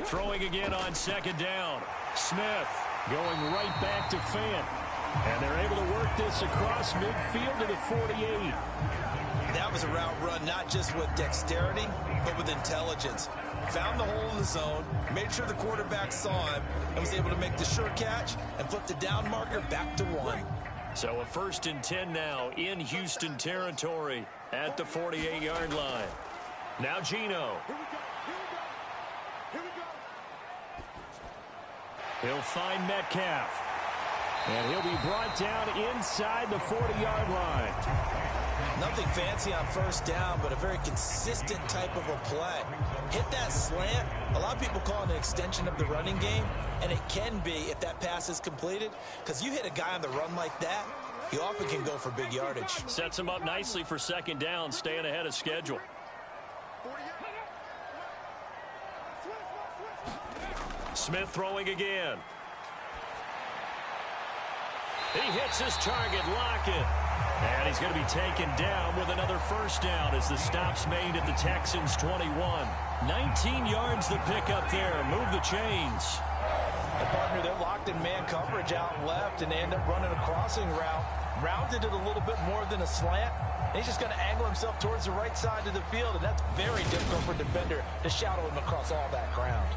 Throwing again on second down. Smith going right back to Fant. And they're able to work this across midfield to the 48. That was a route run not just with dexterity, but with intelligence. Found the hole in the zone, made sure the quarterback saw him, and was able to make the sure catch and flip the down marker back to 1. So a 1st and 10 now in Houston territory at the 48-yard line. Now Geno. He'll find Metcalf. And he'll be brought down inside the 40-yard line. Nothing fancy on first down, but a very consistent type of a play. Hit that slant. A lot of people call it an extension of the running game, and it can be if that pass is completed, because you hit a guy on the run like that, he often can go for big yardage. Sets him up nicely for second down, staying ahead of schedule. Smith throwing again. He hits his target, Lockett. And he's going to be taken down with another first down as the stop's made at the Texans' 21. 19 yards the pickup there. Move the chains. And partner, they're locked in man coverage out left, and they end up running a crossing route. Rounded it a little bit more than a slant. And he's just going to angle himself towards the right side of the field, and that's very difficult for a defender to shadow him across all that ground.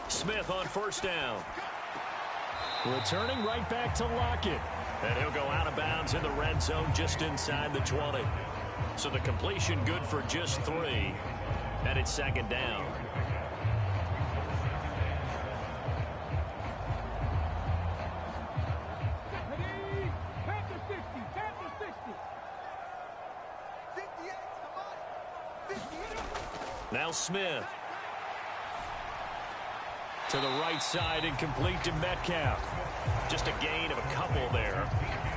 Smith on first down. Returning right back to Lockett. And he'll go out of bounds in the red zone just inside the 20. So the completion good for just 3. And it's second down. Now Smith. To the right side and complete to Metcalf. Just a gain of a couple there.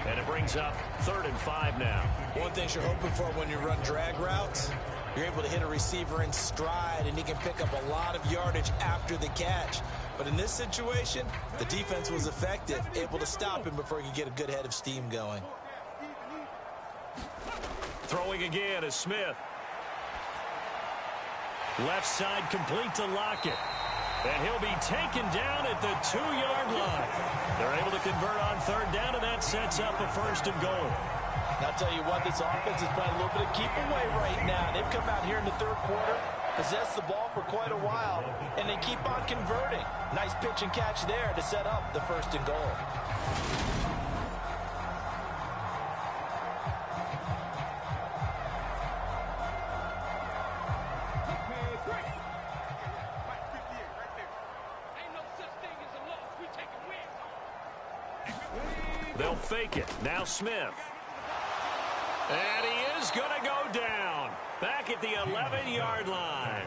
And it brings up 3rd and 5 now. One thing you're hoping for when you run drag routes, you're able to hit a receiver in stride, and he can pick up a lot of yardage after the catch. But in this situation, the defense was effective, able to stop him before he could get a good head of steam going. Throwing again is Smith. Left side complete to Lockett. And he'll be taken down at the 2-yard line. They're able to convert on 3rd down, and that sets up a 1st and goal. And I'll tell you what, this offense is playing a little bit of keep away right now. They've come out here in the 3rd quarter, possessed the ball for quite a while, and they keep on converting. Nice pitch and catch there to set up the 1st and goal. They'll fake it. Now Smith. And he is going to go down. Back at the 11-yard line.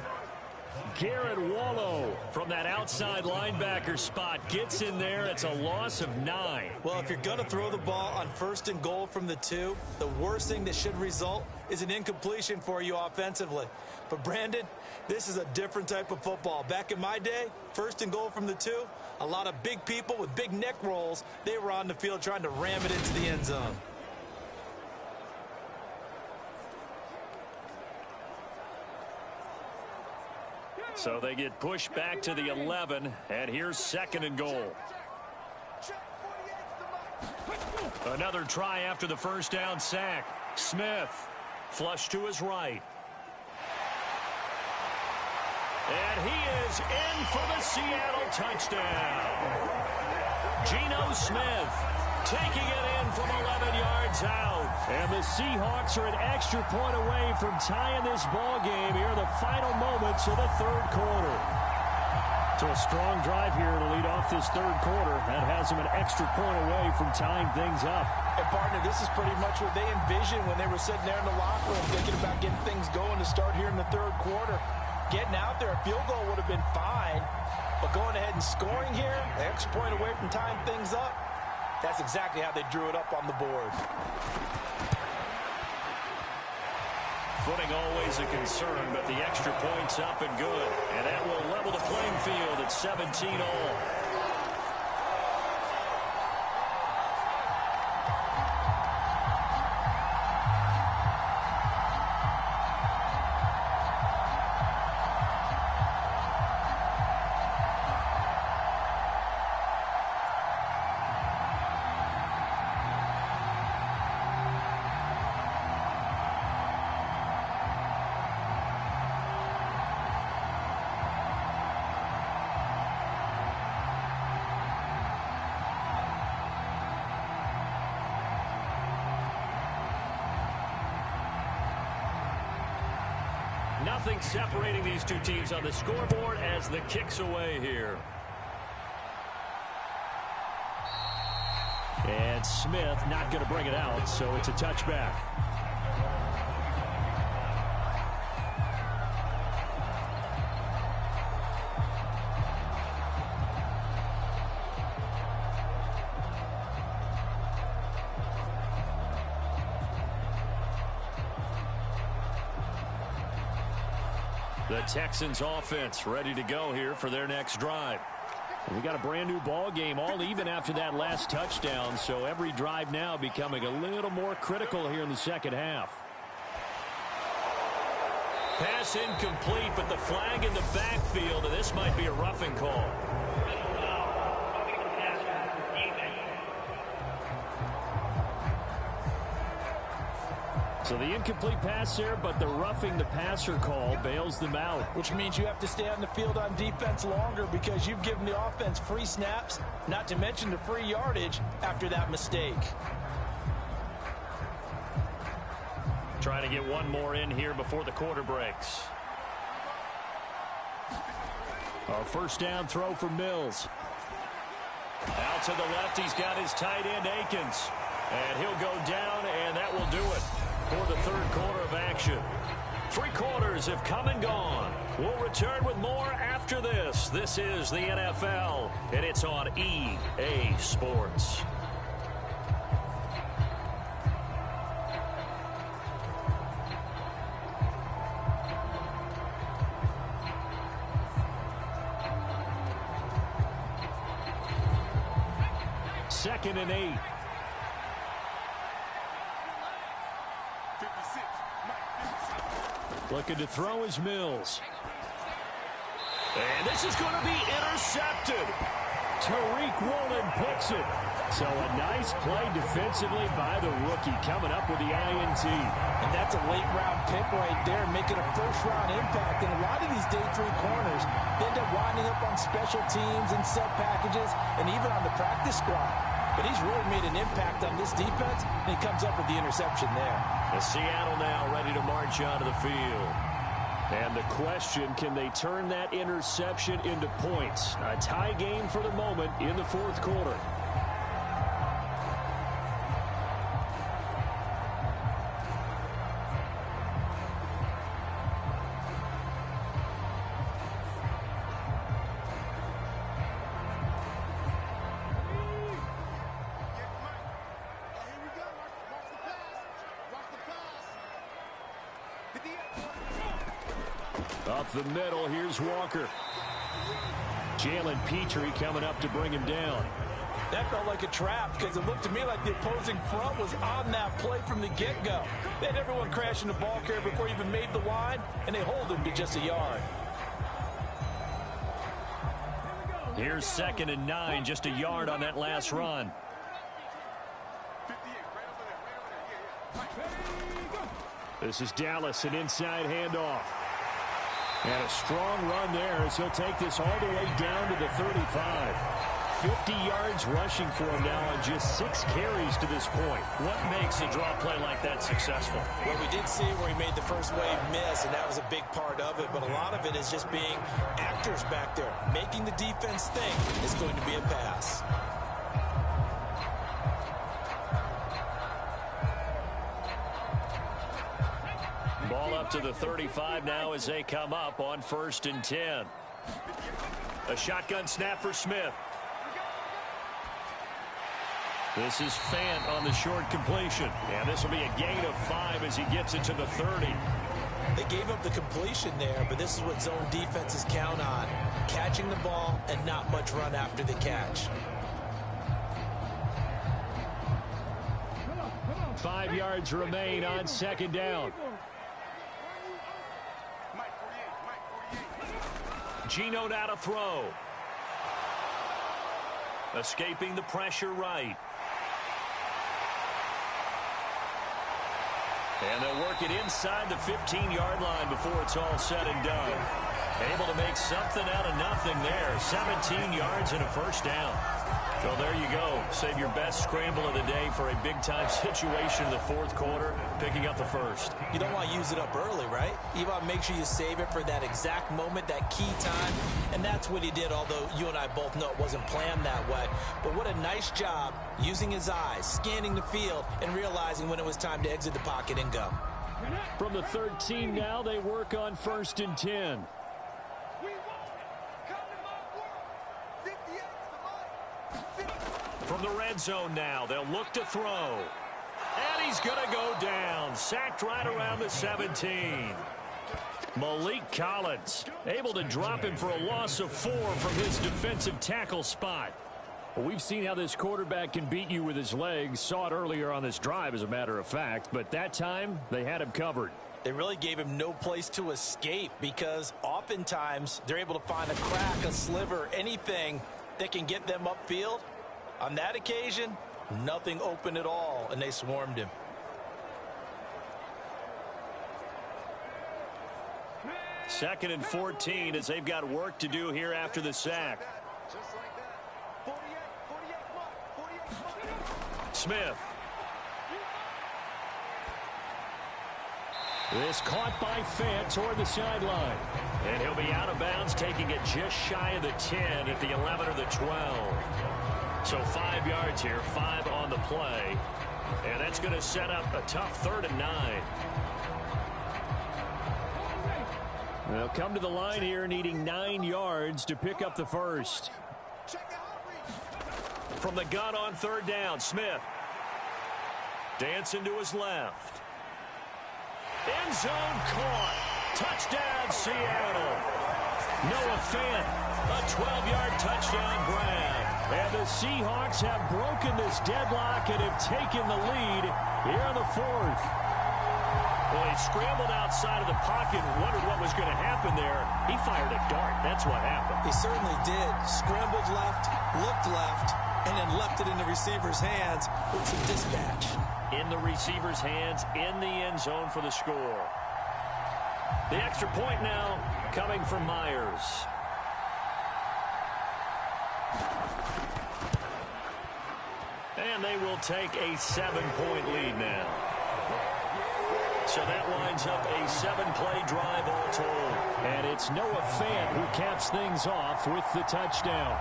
Garrett Wallow from that outside linebacker spot gets in there. It's a loss of 9. Well, if you're going to throw the ball on 1st and goal from the 2, the worst thing that should result is an incompletion for you offensively. But, Brandon, this is a different type of football. Back in my day, 1st and goal from the 2, a lot of big people with big neck rolls, they were on the field trying to ram it into the end zone. So they get pushed back to the 11, and here's 2nd and goal. Another try after the first down sack. Smith, flush to his right. And he is in for the Seattle touchdown. Geno Smith taking it in from 11 yards out. And the Seahawks are an extra point away from tying this ball game here in the final moments of the 3rd quarter. So a strong drive here to lead off this 3rd quarter. That has them an extra point away from tying things up. And, partner, this is pretty much what they envisioned when they were sitting there in the locker room thinking about getting things going to start here in the 3rd quarter. Getting out there, a field goal would have been fine. But going ahead and scoring here, the extra point away from tying things up, that's exactly how they drew it up on the board. Footing always a concern, but the extra point's up and good. And that will level the playing field at 17 all. Nothing separating these two teams on the scoreboard as the kick's away here. And Smith not going to bring it out, so it's a touchback. The Texans offense ready to go here for their next drive. We got a brand new ball game, all even after that last touchdown, so every drive now becoming a little more critical here in the second half. Pass incomplete, but the flag in the backfield, and this might be a roughing call. So the incomplete pass there, but the roughing the passer call bails them out. Which means you have to stay on the field on defense longer because you've given the offense free snaps, not to mention the free yardage after that mistake. Trying to get one more in here before the quarter breaks. A first down throw for Mills. Out to the left, he's got his tight end Akins. And he'll go down, and that will do it for the third quarter of action. 3 quarters have come and gone. We'll return with more after this. This is the NFL, and it's on EA Sports. Second and 8. Looking to throw is Mills. And this is going to be intercepted. Tariq Woolen picks it. So a nice play defensively by the rookie coming up with the INT. And that's a late-round pick right there, making a first-round impact. And a lot of these day 3 corners end up winding up on special teams and sub packages and even on the practice squad. But he's really made an impact on this defense, and he comes up with the interception there. The Seattle now ready to march onto the field. And the question, can they turn that interception into points? A tie game for the moment in the fourth quarter. Up the middle, here's Walker. Jalen Petrie coming up to bring him down. That felt like a trap because it looked to me like the opposing front was on that play from the get-go. They had everyone crashing the ball carrier before he even made the line, and they hold him to just a yard. Here's 2nd and 9, just a yard on that last run. This is Dallas, an inside handoff. And a strong run there as he'll take this all the way down to the 35. 50 yards rushing for him now on just 6 carries to this point. What makes a draw play like that successful? Well, we did see where he made the first wave miss, and that was a big part of it. But a lot of it is just being actors back there, making the defense think it's going to be a pass. Ball up to the 35 now as they come up on 1st and 10. A shotgun snap for Smith. This is Fant on the short completion. And this will be a gain of 5 as he gets it to the 30. They gave up the completion there, but this is what zone defenses count on. Catching the ball and not much run after the catch. 5 yards remain on second down. Geno now to throw. Escaping the pressure right. And they'll work it inside the 15-yard line before it's all said and done. Able to make something out of nothing there. 17 yards and a first down. So there you go. Save your best scramble of the day for a big-time situation in the fourth quarter, picking up the first. You don't want to use it up early, right? You want to make sure you save it for that exact moment, that key time. And that's what he did, although you and I both know it wasn't planned that way. But what a nice job using his eyes, scanning the field, and realizing when it was time to exit the pocket and go. From the 13 now, they work on 1st and 10. From the red zone now, they'll look to throw. And he's going to go down. Sacked right around the 17. Malik Collins able to drop him for a loss of 4 from his defensive tackle spot. Well, we've seen how this quarterback can beat you with his legs. Saw it earlier on this drive, as a matter of fact. But that time, they had him covered. They really gave him no place to escape because oftentimes they're able to find a crack, a sliver, anything that can get them upfield. On that occasion, nothing open at all, and they swarmed him. Second and 14 as they've got work to do here after the sack. Smith. This caught by Fant toward the sideline. And he'll be out of bounds, taking it just shy of the 10 at the 11 or the 12. So 5 yards here, 5 on the play. And that's going to set up a tough 3rd and 9. They'll come to the line here needing 9 yards to pick up the first. From the gun on 3rd down, Smith. Dancing to his left. End zone caught. Touchdown, Seattle. Noah Fant, a 12-yard touchdown grab. And the Seahawks have broken this deadlock and have taken the lead here in the 4th. Well, he scrambled outside of the pocket and wondered what was going to happen there. He fired a dart. That's what happened. He certainly did. Scrambled left, looked left, and then left it in the receiver's hands with some dispatch. In the receiver's hands, in the end zone for the score. The extra point now coming from Myers. And they will take a 7-point lead now. So that lines up a 7-play drive all told. And it's Noah Fant who caps things off with the touchdown.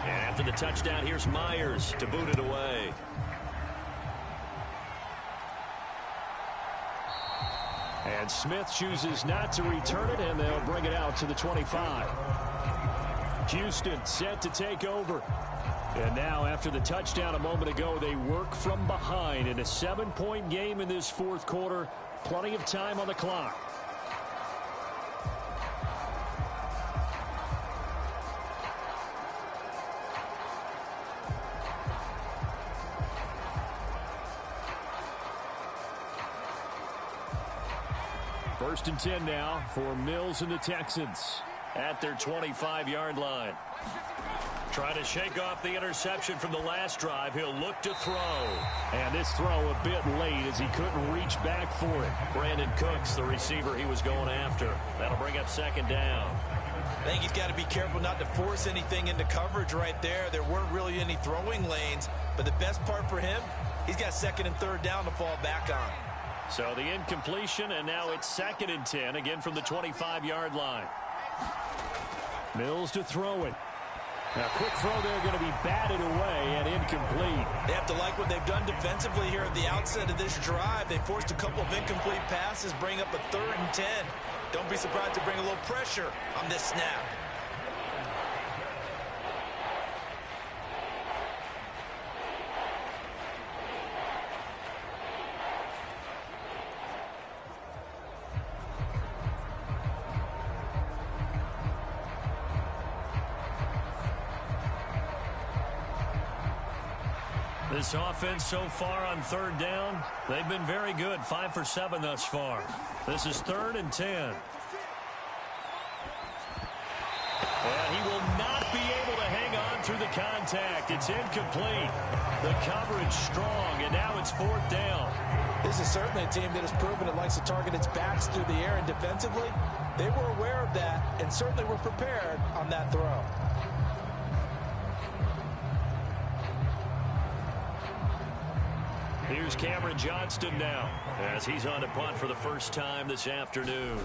After the touchdown, here's Myers to boot it away. And Smith chooses not to return it, and they'll bring it out to the 25. Houston set to take over. And now, after the touchdown a moment ago, they work from behind in a 7-point game in this fourth quarter. Plenty of time on the clock. First and 10 now for Mills and the Texans at their 25-yard line. Trying to shake off the interception from the last drive. He'll look to throw. And this throw a bit late as he couldn't reach back for it. Brandon Cooks, the receiver he was going after. That'll bring up second down. I think he's got to be careful not to force anything into coverage right there. There weren't really any throwing lanes, but the best part for him, He's got second and third down to fall back on. So the incompletion, and now it's 2nd and 10, again from the 25-yard line. Mills to throw it. Now, quick throw there, going to be batted away and incomplete. They have to like what they've done defensively here at the outset of this drive. They forced a couple of incomplete passes, bring up a 3rd and 10. Don't be surprised to bring a little pressure on this snap. This offense so far on 3rd down, they've been very good. 5 for 7 thus far. This is 3rd and 10. And he will not be able to hang on through the contact. It's incomplete. The coverage strong, and now it's 4th down. This is certainly a team that has proven it likes to target its backs through the air, and defensively, they were aware of that and certainly were prepared on that throw. Here's Cameron Johnston now as he's on to punt for the first time this afternoon.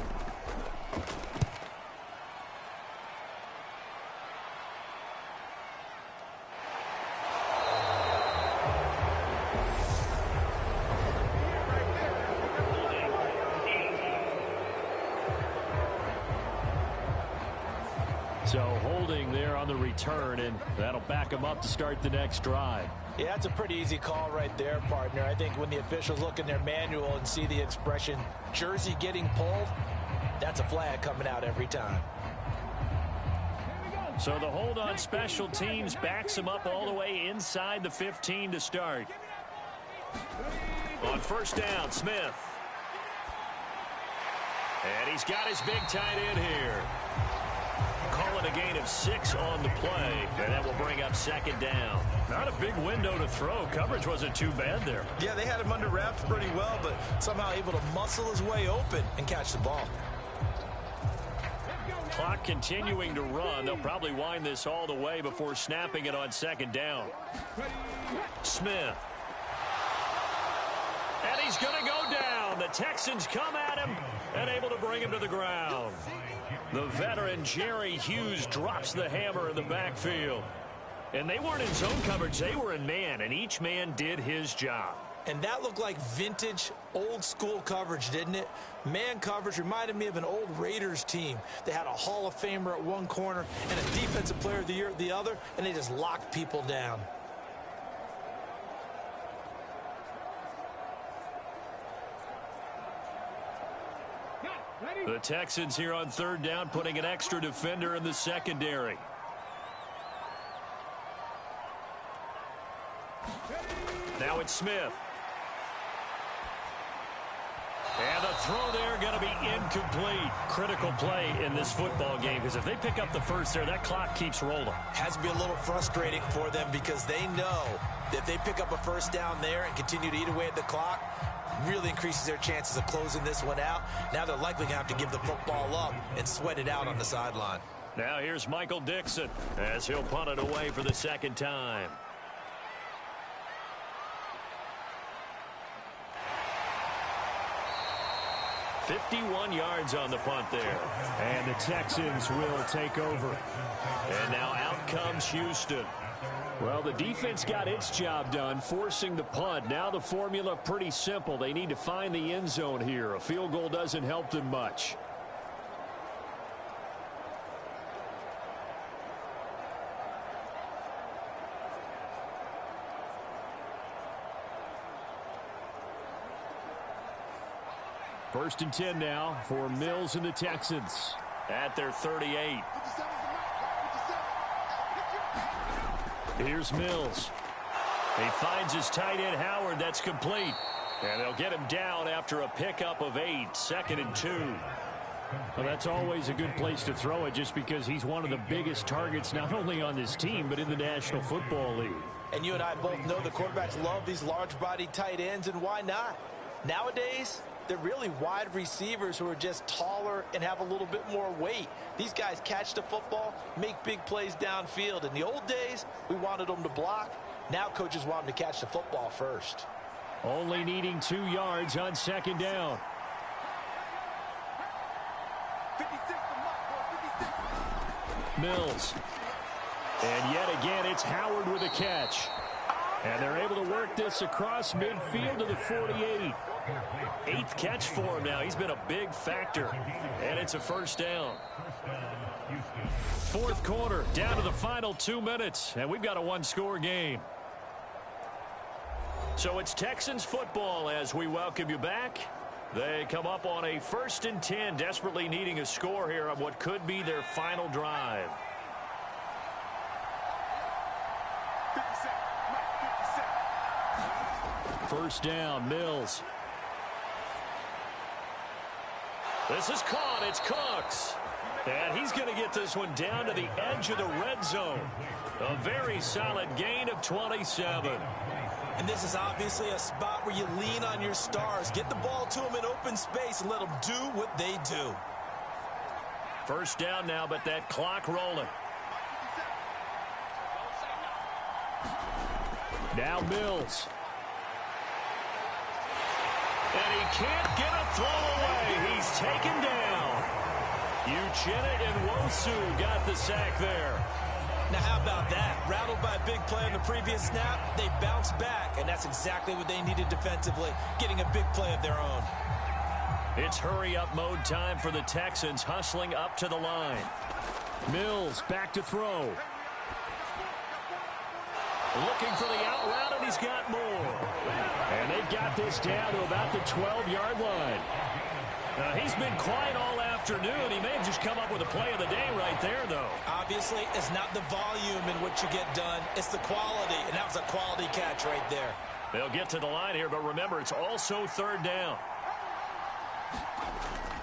So holding there on the return, and that'll back him up to start the next drive. Yeah, that's a pretty easy call right there, partner. I think when the officials look in their manual and see the expression, jersey getting pulled, that's a flag coming out every time. So the hold on special teams backs him up all the way inside the 15 to start. On 1st down, Smith. And he's got his big tight end here. Calling a gain of 6 on the play, and that will bring up 2nd down. Not a big window to throw. Coverage wasn't too bad there. Yeah, they had him under wraps pretty well, but somehow able to muscle his way open and catch the ball. Clock continuing to run. They'll probably wind this all the way before snapping it on 2nd down. Smith. And he's going to go down. The Texans come at him and able to bring him to the ground. The veteran Jerry Hughes drops the hammer in the backfield. And they weren't in zone coverage. They were in man, and each man did his job. And that looked like vintage, old-school coverage, didn't it? Man coverage reminded me of an old Raiders team. They had a Hall of Famer at one corner and a Defensive Player of the Year at the other, and they just locked people down. The Texans here on 3rd down, putting an extra defender in the secondary. Now it's Smith. And the throw there going to be incomplete. Critical play in this football game, because if they pick up the first there, that clock keeps rolling. Has to be a little frustrating for them because they know that if they pick up a 1st down there and continue to eat away at the clock, really increases their chances of closing this one out. Now they're likely going to have to give the football up and sweat it out on the sideline. Now here's Michael Dixon as he'll punt it away for the 2nd time. "51 yards on the punt there. And the Texans will take over. And now out comes Houston. Well, the defense got its job done, forcing the punt. Now the formula pretty simple. They need to find the end zone here. A field goal doesn't help them much. First and 10 now for Mills and the Texans. At their 38. Here's Mills. He finds his tight end Howard. That's complete. And they'll get him down after a pickup of 8. 2nd and 2. Well, that's always a good place to throw it, just because he's one of the biggest targets not only on this team but in the National Football League. And you and I both know the quarterbacks love these large-bodied tight ends, and why not? Nowadays, they're really wide receivers who are just taller and have a little bit more weight. These guys catch the football, make big plays downfield. In the old days, we wanted them to block. Now coaches want them to catch the football first. Only needing 2 yards on second down. Mills. And yet again, it's Howard with a catch. And they're able to work this across midfield to the 48. 8th catch for him now. He's been a big factor. And it's a first down. 4th quarter, down to the final 2 minutes. And we've got a one-score game. So it's Texans football as we welcome you back. They come up on a 1st and 10, desperately needing a score here on what could be their final drive. First down, Mills. This is caught. It's Cooks. And he's going to get this one down to the edge of the red zone. A very solid gain of 27. And this is obviously a spot where you lean on your stars. Get the ball to them in open space and let them do what they do. First down now, but that clock rolling. Now Mills. And he can't get a throw away. He's taken down. Uchenna and Wosu got the sack there. Now, how about that? Rattled by a big play on the previous snap, they bounce back, and that's exactly what they needed defensively, getting a big play of their own. It's hurry-up mode time for the Texans, hustling up to the line. Mills back to throw. Looking for the out route, and he's got more. And they've got this down to about the 12-yard line. He's been quiet all afternoon. He may have just come up with a play of the day right there, though. Obviously, it's not the volume in what you get done. It's the quality, and that was a quality catch right there. They'll get to the line here, but remember, it's also 3rd down.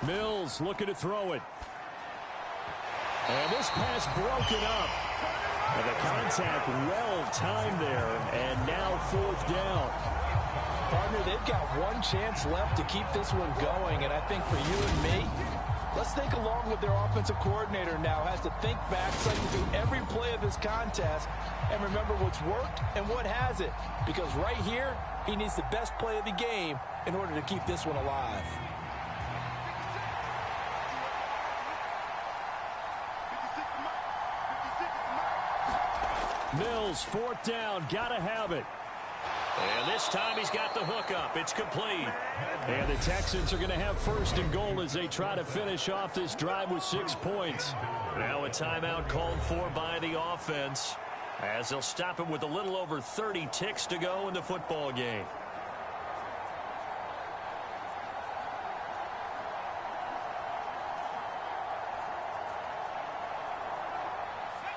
Mills looking to throw it. And this pass broken up. And the contact well timed there, and now 4th down. Partner, they've got one chance left to keep this one going, and I think for you and me, let's think along with their offensive coordinator now has to think back, cycle through every play of this contest, and remember what's worked and what hasn't. Because right here, he needs the best play of the game in order to keep this one alive. Mills, 4th down, gotta have it. And this time he's got the hook up. It's complete. And the Texans are going to have 1st and goal as they try to finish off this drive with 6 points. Now a timeout called for by the offense as they'll stop it with a little over 30 ticks to go in the football game.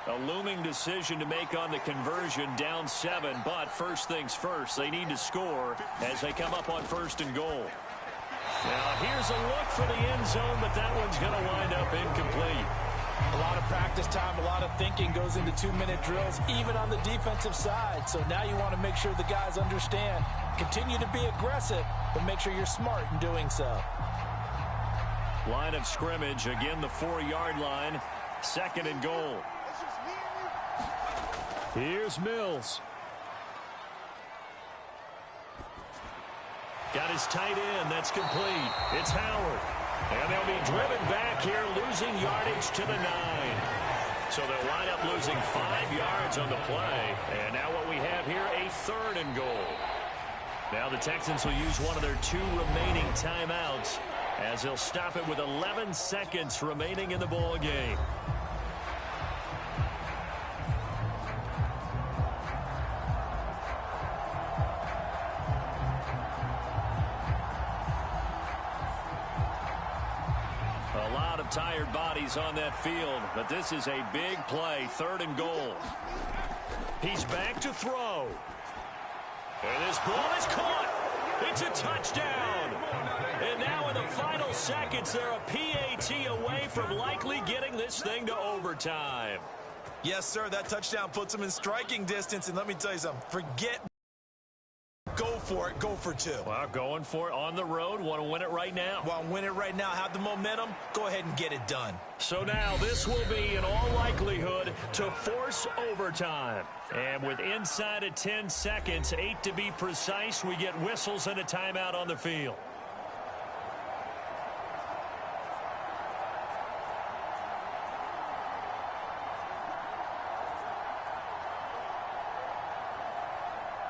A looming decision to make on the conversion, down 7, but first things first, they need to score as they come up on 1st and goal. Now here's a look for the end zone, but that one's going to wind up incomplete. A lot of practice time, a lot of thinking goes into 2-minute drills, even on the defensive side. So now you want to make sure the guys understand. Continue to be aggressive, but make sure you're smart in doing so. Line of scrimmage, again the 4-yard line, 2nd and goal. Here's Mills. Got his tight end. That's complete. It's Howard. And they'll be driven back here, losing yardage to the 9. So they'll line up losing 5 yards on the play. And now what we have here, a 3rd and goal. Now the Texans will use one of their 2 remaining timeouts as they'll stop it with 11 seconds remaining in the ball game. Tired bodies on that field, but this is a big play, 3rd and goal. He's back to throw. And this ball is caught. It's a touchdown. And now in the final seconds, they're a PAT away from likely getting this thing to overtime. Yes, sir, that touchdown puts them in striking distance, and let me tell you something, forget Go for it. Go for two. Well, going for it on the road. Want to win it right now. Want to win it right now. Have the momentum. Go ahead and get it done. So now this will be, in all likelihood, to force overtime. And with inside of 10 seconds, 8 to be precise, we get whistles and a timeout on the field.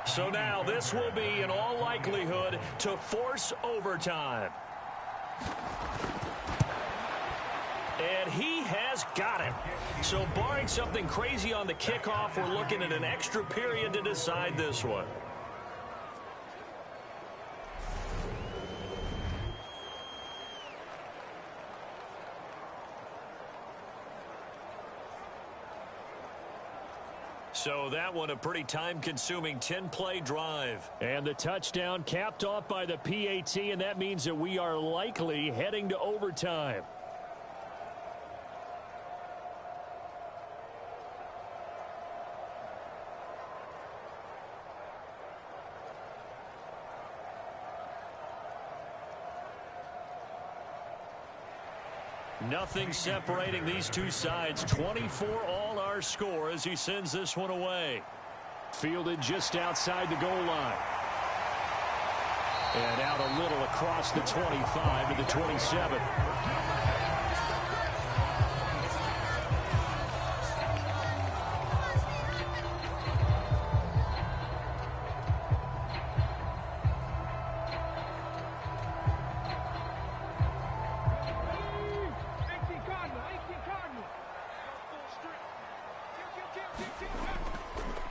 So now this will be, in all likelihood, to force overtime. And he has got it. So barring something crazy on the kickoff, we're looking at an extra period to decide this one. So that one a pretty time-consuming 10-play drive. And the touchdown capped off by the PAT, and that means that we are likely heading to overtime. Nothing separating these two sides. 24 all our score as he sends this one away. Fielded just outside the goal line. And out a little across the 25 to the 27.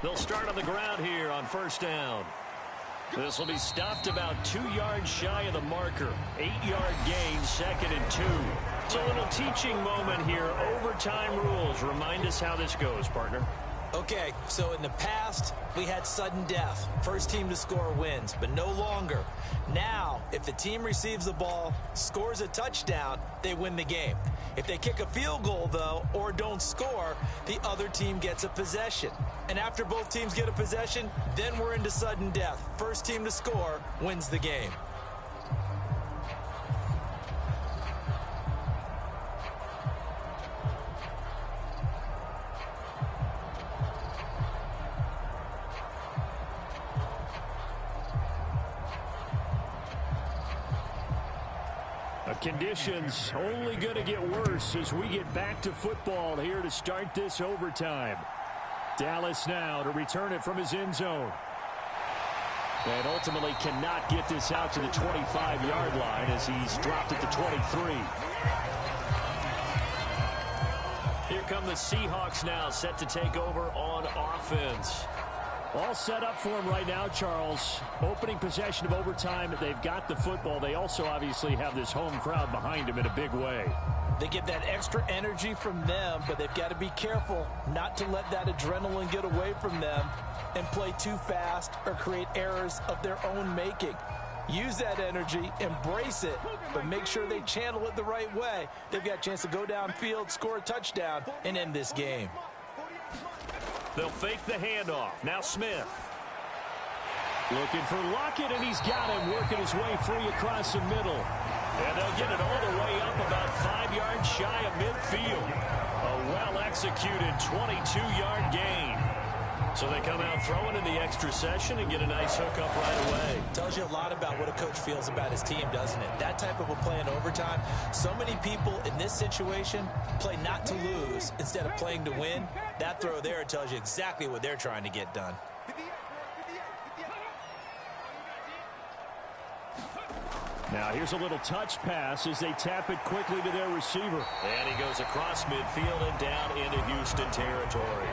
They'll start on the ground here on first down. This will be stopped about 2 yards shy of the marker. 8-yard gain, 2nd and 2. So a little teaching moment here. Overtime rules. Remind us how this goes, partner. Okay, so in the past, we had sudden death. First team to score wins, but no longer. Now, if the team receives the ball, scores a touchdown, they win the game. If they kick a field goal, though, or don't score, the other team gets a possession. And after both teams get a possession, then we're into sudden death. First team to score wins the game. Conditions only going to get worse as we get back to football here to start this overtime. Dallas now to return it from his end zone. And ultimately cannot get this out to the 25-yard line as he's dropped at the 23. Here come the Seahawks now, set to take over on offense. All set up for him right now, Charles. Opening possession of overtime. They've got the football. They also obviously have this home crowd behind them in a big way. They get that extra energy from them, but they've got to be careful not to let that adrenaline get away from them and play too fast or create errors of their own making. Use that energy, embrace it, but make sure they channel it the right way. They've got a chance to go downfield, score a touchdown, and end this game. They'll fake the handoff. Now Smith. Looking for Lockett, and he's got him working his way free across the middle. And they'll get it all the way up about 5 yards shy of midfield. A well-executed 22-yard gain. So they come out throwing in the extra session and get a nice hook up right away. Tells you a lot about what a coach feels about his team, doesn't it? That type of a play in overtime. So many people in this situation play not to lose instead of playing to win. That throw there tells you exactly what they're trying to get done. Now here's a little touch pass as they tap it quickly to their receiver. And he goes across midfield and down into Houston territory.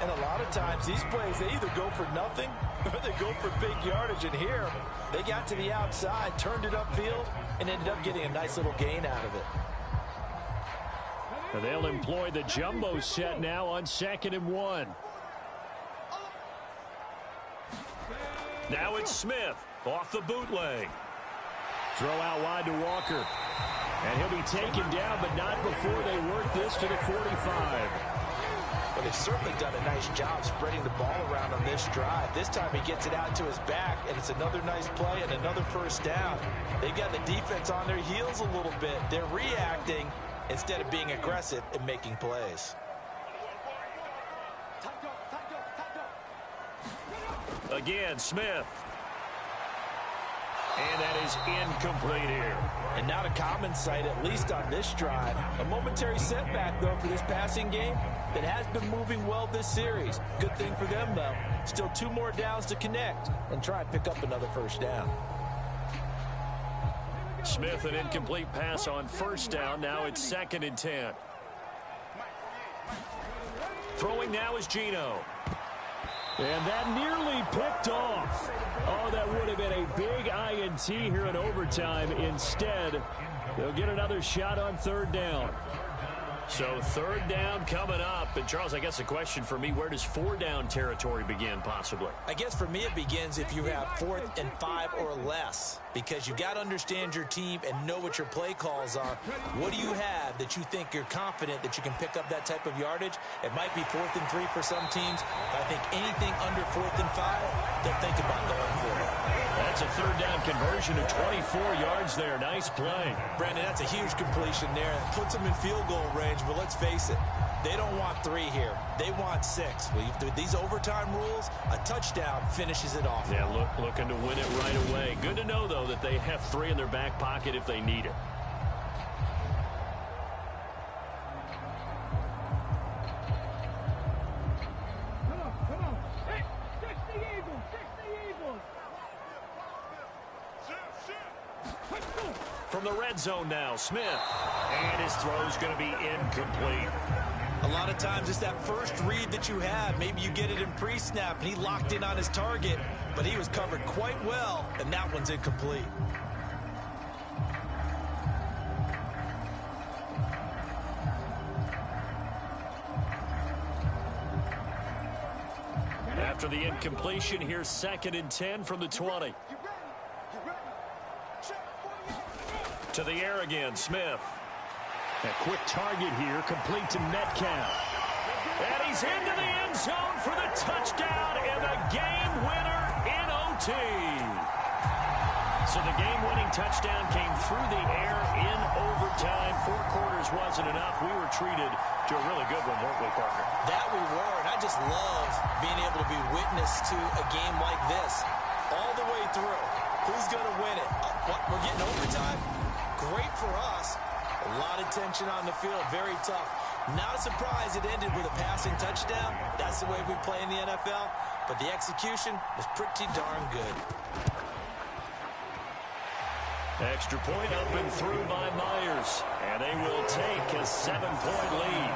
And a lot of times these plays, they either go for nothing or they go for big yardage. And here, they got to the outside, turned it upfield, and ended up getting a nice little gain out of it. And they'll employ the jumbo set now on 2nd and 1. Now it's Smith off the bootleg. Throw out wide to Walker. And he'll be taken down, but not before they work this to the 45. Well, they've certainly done a nice job spreading the ball around on this drive. This time he gets it out to his back, and it's another nice play and another first down. They got the defense on their heels a little bit. They're reacting instead of being aggressive and making plays. Again, Smith. And that is incomplete here. And not a common sight, at least on this drive. A momentary setback, though, for this passing game that has been moving well this series. Good thing for them, though. Still 2 more downs to connect and try and pick up another first down. Smith, an incomplete pass on first down. Now it's 2nd and 10. Throwing now is Geno. And that nearly picked off. Oh, that would have been a big INT here in overtime. Instead, they'll get another shot on 3rd down. So 3rd down coming up. And, Charles, I guess the question for me, where does 4-down territory begin possibly? I guess for me it begins if you have 4th and 5 or less, because you've got to understand your team and know what your play calls are. What do you have that you think you're confident that you can pick up that type of yardage? It might be 4th and 3 for some teams. But I think anything under 4th and 5, they'll think about going for it. That's a 3rd down conversion of 24 yards there. Nice play. Brandon, that's a huge completion there. It puts them in field goal range, but let's face it, they don't want 3 here. They want 6. With these overtime rules, a touchdown finishes it off. Yeah, looking to win it right away. Good to know, though, that they have 3 in their back pocket if they need it. From the red zone now, Smith. And his throw's going to be incomplete. A lot of times it's that first read that you have. Maybe you get it in pre-snap, and he locked in on his target, but he was covered quite well, and that one's incomplete. After the incompletion, here's 2nd and 10 from the 20. To the air again, Smith. A quick target here, complete to Metcalf. And he's into the end zone for the touchdown and the game winner in OT. So the game-winning touchdown came through the air in overtime. 4 quarters wasn't enough. We were treated to a really good one, weren't we, partner? That we were, and I just love being able to be witness to a game like this all the way through. Who's going to win it? We're getting overtime? Great for us. A lot of tension on the field. Very tough. Not a surprise it ended with a passing touchdown. That's the way we play in the NFL. But the execution was pretty darn good. Extra point up and through by Myers. And they will take a 7-point lead.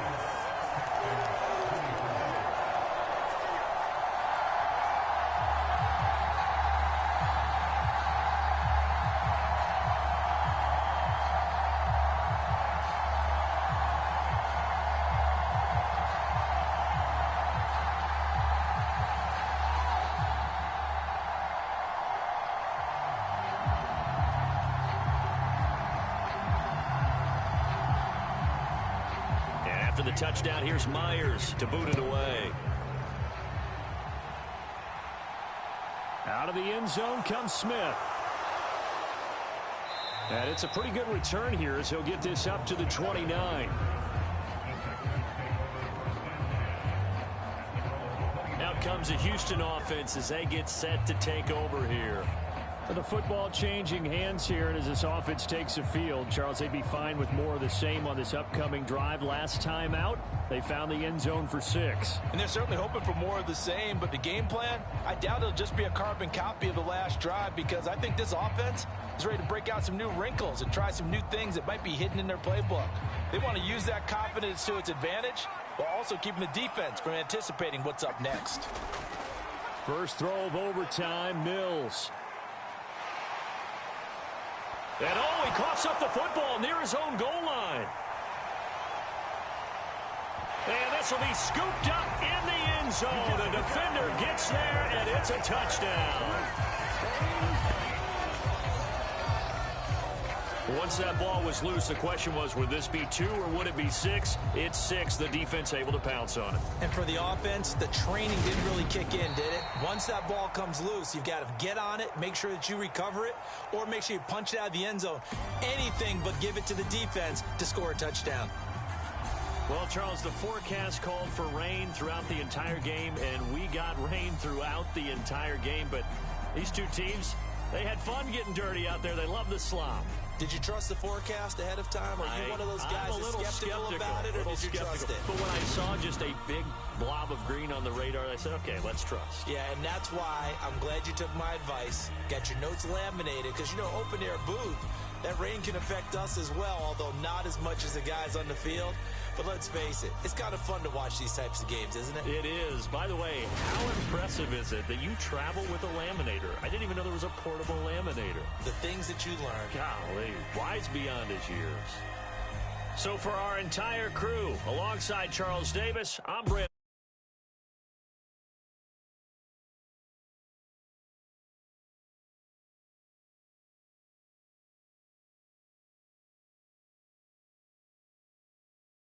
The touchdown, here's Myers to boot it away. Out of the end zone comes Smith. And it's a pretty good return here as he'll get this up to the 29. Out comes the Houston offense as they get set to take over here. The football changing hands here, and as this offense takes the field, Charles, they'd be fine with more of the same on this upcoming drive. Last time out, they found the end zone for 6. And they're certainly hoping for more of the same, but the game plan, I doubt it'll just be a carbon copy of the last drive, because I think this offense is ready to break out some new wrinkles and try some new things that might be hidden in their playbook. They want to use that confidence to its advantage, while also keeping the defense from anticipating what's up next. First throw of overtime, Mills. And he coughs up the football near his own goal line. And this will be scooped up in the end zone. The defender gets there, and it's a touchdown. Once that ball was loose, the question was, would this be 2 or would it be 6? It's 6. The defense able to pounce on it. And for the offense, the training didn't really kick in, did it? Once that ball comes loose, you've got to get on it, make sure that you recover it, or make sure you punch it out of the end zone. Anything but give it to the defense to score a touchdown. Well, Charles, the forecast called for rain throughout the entire game, and we got rain throughout the entire game. But these two teams, they had fun getting dirty out there. They love the slop. Did you trust the forecast ahead of time? Are you one of those guys that's skeptical about it, or did you trust it? But when I saw just a big blob of green on the radar, I said, okay, let's trust. Yeah, and that's why I'm glad you took my advice. Got your notes laminated, because, you know, open-air booth, that rain can affect us as well, although not as much as the guys on the field. But let's face it, it's kind of fun to watch these types of games, isn't it? It is. By the way, how impressive is it that you travel with a laminator? I didn't even know there was a portable laminator. The things that you learn. Golly, wise beyond his years. So for our entire crew, alongside Charles Davis, I'm Brent